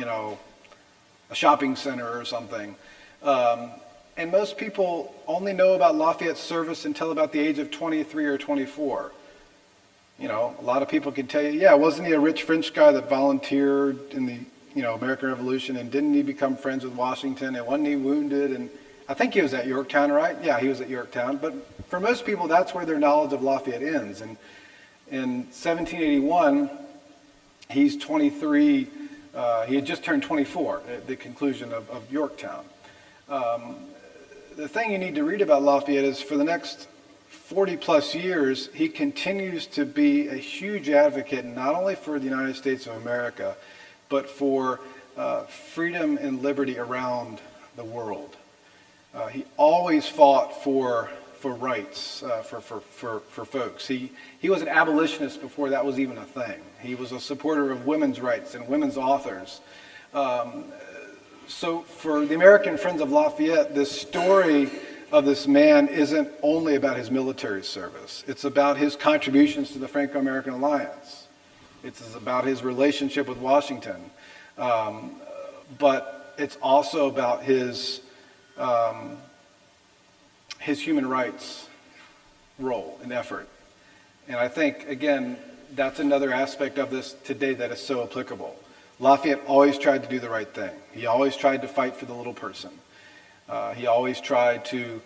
a shopping center or something. And most people only know about Lafayette's service until about the age of 23 or 24. A lot of people can tell you, yeah, wasn't he a rich French guy that volunteered in the American Revolution, and didn't he become friends with Washington, and wasn't he wounded? And I think he was at Yorktown, right? Yeah, he was at Yorktown. But for most people, that's where their knowledge of Lafayette ends. And in 1781, he's 23. He had just turned 24 at the conclusion of Yorktown. The thing you need to read about Lafayette is for the next 40 plus years, he continues to be a huge advocate not only for the United States of America, but for freedom and liberty around the world. He always fought for rights for folks. He was an abolitionist before that was even a thing. He was a supporter of women's rights and women's authors. So for the American Friends of Lafayette, this story of this man isn't only about his military service. It's about his contributions to the Franco-American Alliance. It's about his relationship with Washington. But it's also about his human rights role and effort. And I think, again, that's another aspect of this today that is so applicable. Lafayette always tried to do the right thing. He always tried to fight for the little person. He always tried to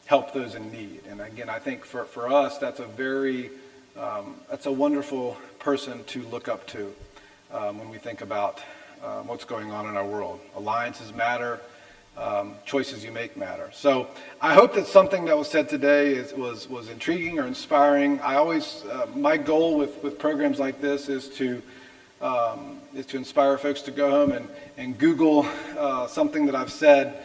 help those in need. And again, I think for us, that's that's a wonderful person to look up to when we think about what's going on in our world. Alliances matter. Choices you make matter. So I hope that something that was said today was intriguing or inspiring. I always, my goal with programs like this is to inspire folks to go home and Google something that I've said.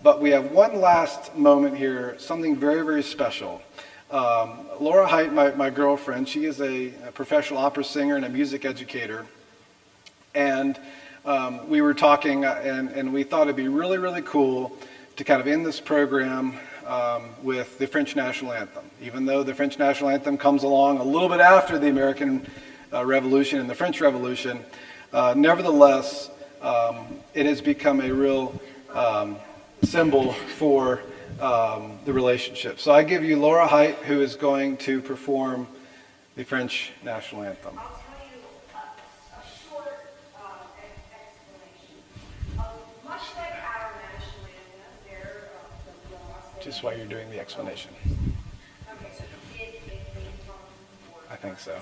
But we have one last moment here, something very, very special. Laura Height, my girlfriend, she is a professional opera singer and a music educator. And we were talking, and we thought it'd be really, really cool to kind of end this program with the French National Anthem. Even though the French National Anthem comes along a little bit after the American Revolution and the French Revolution, nevertheless, it has become a real symbol for the relationship. So I give you Laura Height, who is going to perform the French National Anthem. Just while you're doing the explanation. I think so.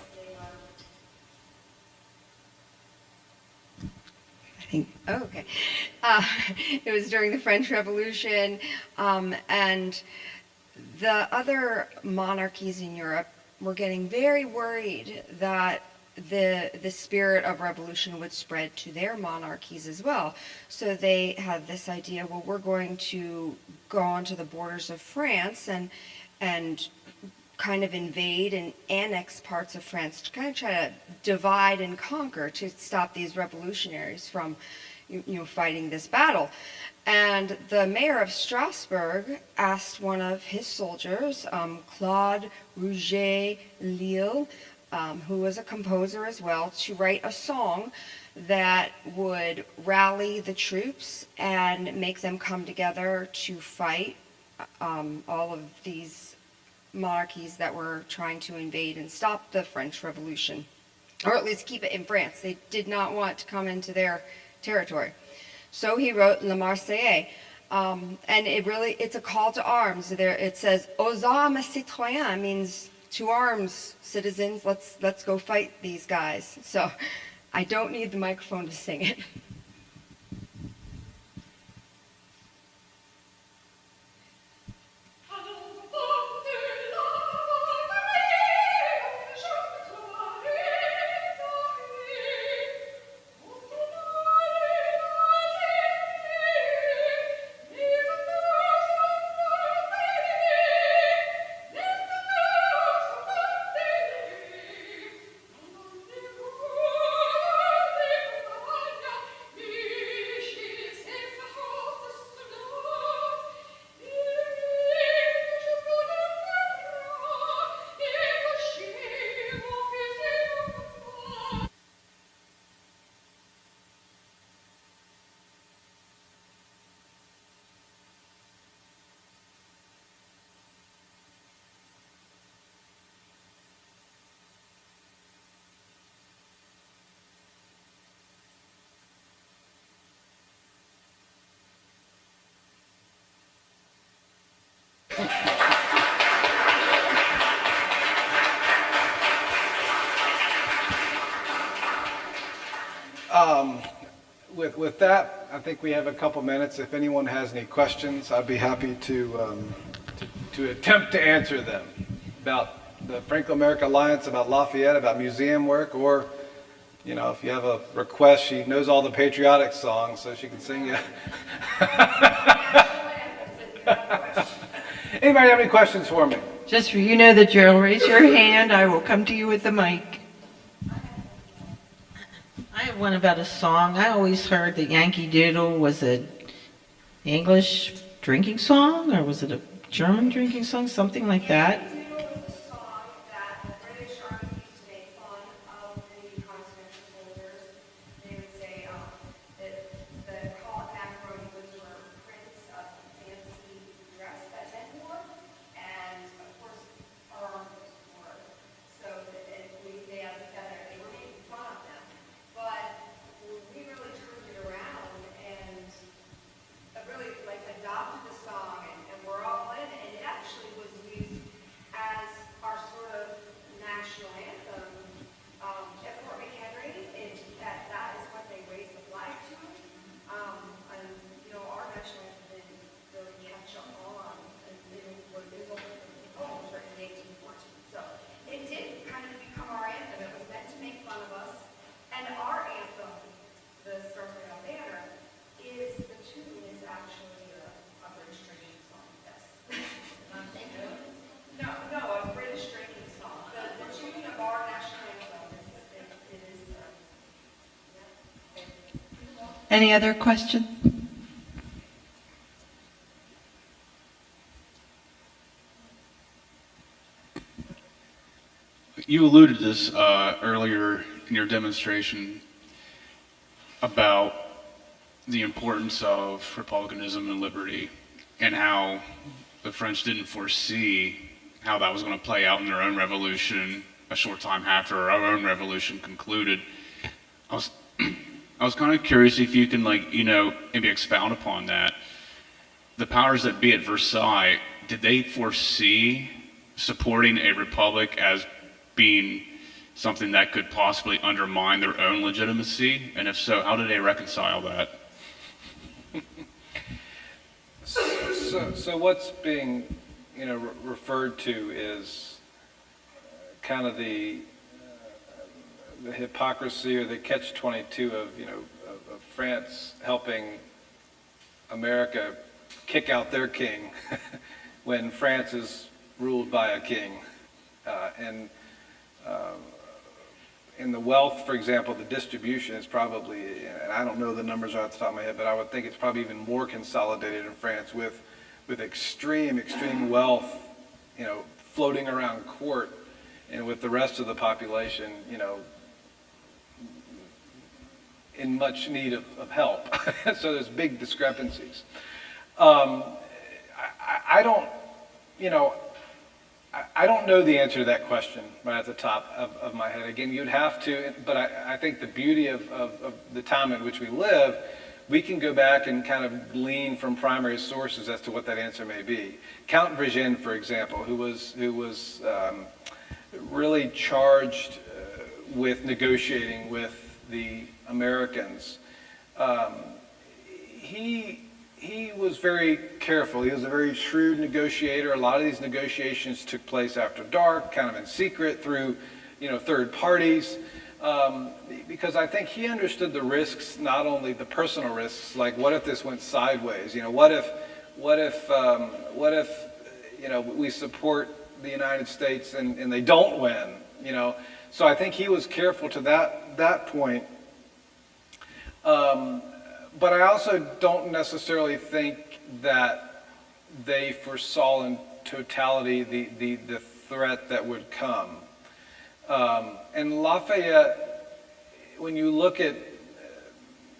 Okay. It was during the French Revolution, and the other monarchies in Europe were getting very worried that the spirit of revolution would spread to their monarchies as well. So they had this idea, well, we're going to go onto the borders of France and kind of invade and annex parts of France to kind of try to divide and conquer to stop these revolutionaries from fighting this battle. And the mayor of Strasbourg asked one of his soldiers, Claude Rouget Lille, who was a composer as well, to write a song that would rally the troops and make them come together to fight all of these monarchies that were trying to invade and stop the French Revolution, or at least keep it in France. They did not want to come into their territory. So he wrote La Marseillaise, and it's a call to arms. There it says, aux armes citoyens, means to arms, citizens, let's go fight these guys. So I don't need the microphone to sing it. With that, I think we have a couple minutes. If anyone has any questions, I'd be happy to attempt to answer them about the Franco-American Alliance, about Lafayette, about museum work, or, you know, if you have a request, she knows all the patriotic songs, so she can sing you. Anybody have any questions for me? Just for you know that you'll raise your hand, I will come to you with the mic. I have one about a song. I always heard that Yankee Doodle was an English drinking song, or was it a German drinking song, something like that. Doodle was a song that the British Army used to make fun of the Continental soldiers. They would say that the call it macaroni was for prints of fancy dress that men wore, and of course our army wore. So that they had the feather, they were making fun of them. But we really turned it around and really like adopted the song and we're all in, and it actually was used as our sort of national anthem at Fort McHenry. That is what they raised the flag to. And you know, our national anthem didn't really catch on, and it was written in 1814. So it did kind of become our anthem. It was meant to make fun of us, and our anthem, the Star Spangled Banner, is the tune is actually a British drinking song. Yes. No, a British drinking song. The tune of our national anthem is. Any other question? You alluded to this earlier in your demonstration about the importance of republicanism and liberty, and how the French didn't foresee how that was going to play out in their own revolution a short time after our own revolution concluded. I was kind of curious if you can, like, you know, maybe expound upon that. The powers that be at Versailles, did they foresee supporting a republic as being something that could possibly undermine their own legitimacy? And if so, how did they reconcile that? So what's being, you know, referred to is kind of the hypocrisy or the catch-22 of, you know, of France helping America kick out their king when France is ruled by a king. In the wealth, for example, the distribution is probably, and I don't know the numbers off the top of my head, but I would think it's probably even more consolidated in France with extreme wealth, you know, floating around court, and with the rest of the population, you know, in much need of help. So there's big discrepancies. I don't, you know, I don't know the answer to that question right at the top of my head. Again, you'd have to, but I think the beauty of the time in which we live, we can go back and kind of glean from primary sources as to what that answer may be. Count Vergennes, for example, who was really charged with negotiating with the Americans. He was very careful. He was a very shrewd negotiator. A lot of these negotiations took place after dark, kind of in secret through, third parties, because I think he understood the risks, not only the personal risks, like what if this went sideways? What if we support the United States and they don't win? So I think he was careful to that point. But I also don't necessarily think that they foresaw in totality the threat that would come. And Lafayette, when you look at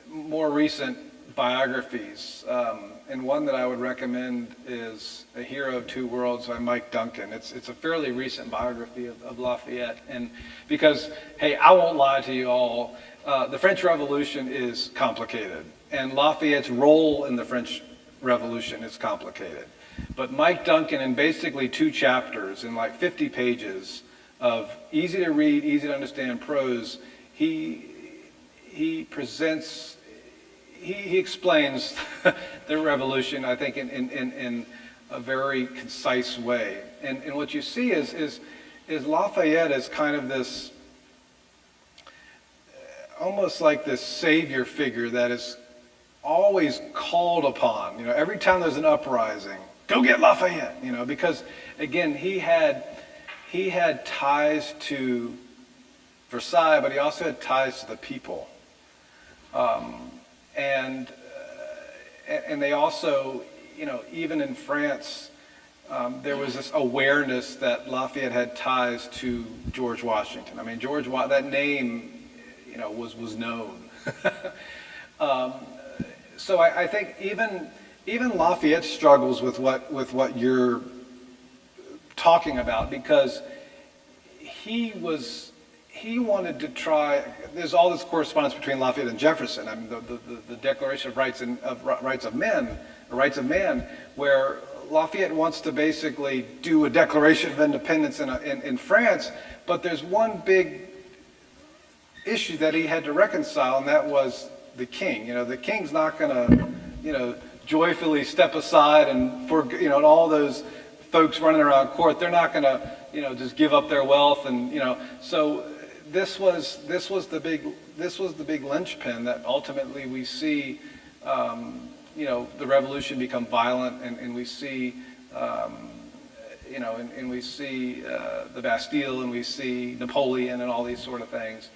more recent biographies, and one that I would recommend is A Hero of Two Worlds by Mike Duncan. It's a fairly recent biography of Lafayette. And because, hey, I won't lie to you all, the French Revolution is complicated. And Lafayette's role in the French Revolution is complicated. But Mike Duncan, in basically 2 chapters, in like 50 pages of easy to read, easy to understand prose, he explains the revolution, I think, in a very concise way. And what you see is Lafayette is kind of this, almost like this savior figure that is always called upon. Every time there's an uprising, go get Lafayette. Because again, he had ties to Versailles, but he also had ties to the people. And they also, even in France, there was this awareness that Lafayette had ties to George Washington. I mean, that name, was known. So I think even Lafayette struggles with what you're talking about, because he wanted to try. There's all this correspondence between Lafayette and Jefferson. I mean, the Declaration of Rights of Man, where Lafayette wants to basically do a Declaration of Independence in France, but there's one big issue that he had to reconcile, and that was the king. The king's not going to, joyfully step aside and and all those folks running around court, they're not going to, just give up their wealth, and so this was the big linchpin that ultimately we see, the revolution become violent, and we see, and we see the Bastille, and we see Napoleon, and all these sort of things.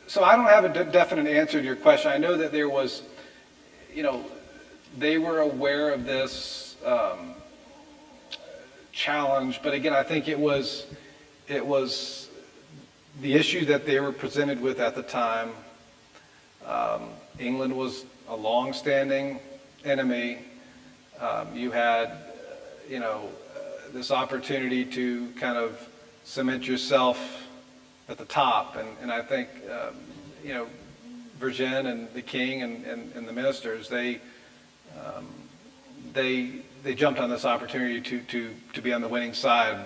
So I don't have a definite answer to your question. I know that there was, they were aware of this challenge, but again, I think it was the issue that they were presented with at the time. England was a long-standing enemy. You had, this opportunity to kind of cement yourself at the top, and I think Vergennes and the king and the ministers, they jumped on this opportunity to be on the winning side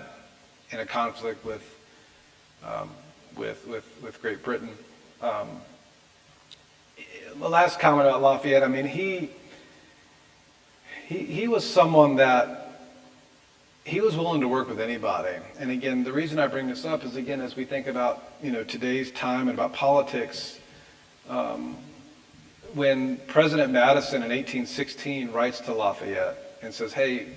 in a conflict with Great Britain. The last comment about Lafayette, I mean, he was someone that he was willing to work with anybody. And again, the reason I bring this up is, again, as we think about, today's time and about politics, when President Madison in 1816 writes to Lafayette and says, hey,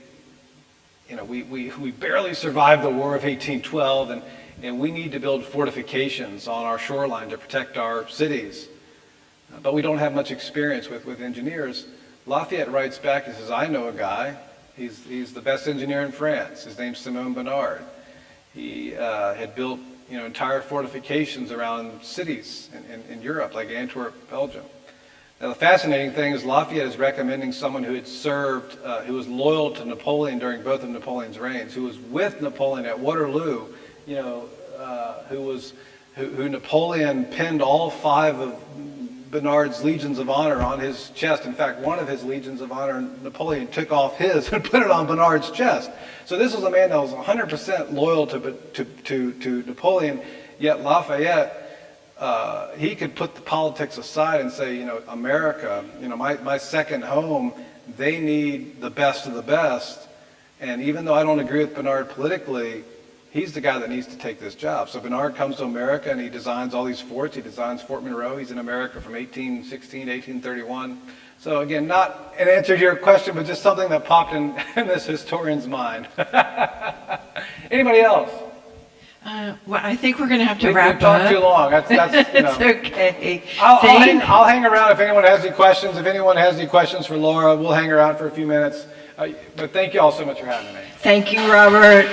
we barely survived the War of 1812, and we need to build fortifications on our shoreline to protect our cities, but we don't have much experience with engineers. Lafayette writes back and says, I know a guy. He's the best engineer in France. His name's Simon Bernard. He had built entire fortifications around cities in Europe, like Antwerp, Belgium. Now, the fascinating thing is Lafayette is recommending someone who had served, who was loyal to Napoleon during both of Napoleon's reigns, who was with Napoleon at Waterloo, who Napoleon pinned all 5 of Bernard's Legions of Honor on his chest. In fact, one of his Legions of Honor, Napoleon took off his and put it on Bernard's chest. So this was a man that was 100% loyal to Napoleon, yet Lafayette, he could put the politics aside and say, America, my second home, they need the best of the best. And even though I don't agree with Bernard politically, he's the guy that needs to take this job. So Bernard comes to America and he designs all these forts. He designs Fort Monroe. He's in America from 1816 to 1831. So again, not an answer to your question, but just something that popped in this historian's mind. Anybody else? Well, I think we're going to have to We've wrap talked up. too long. That's It's okay. I'll hang around if anyone has any questions. If anyone has any questions for Laura, we'll hang around for a few minutes. But thank you all so much for having me. Thank you, Robert.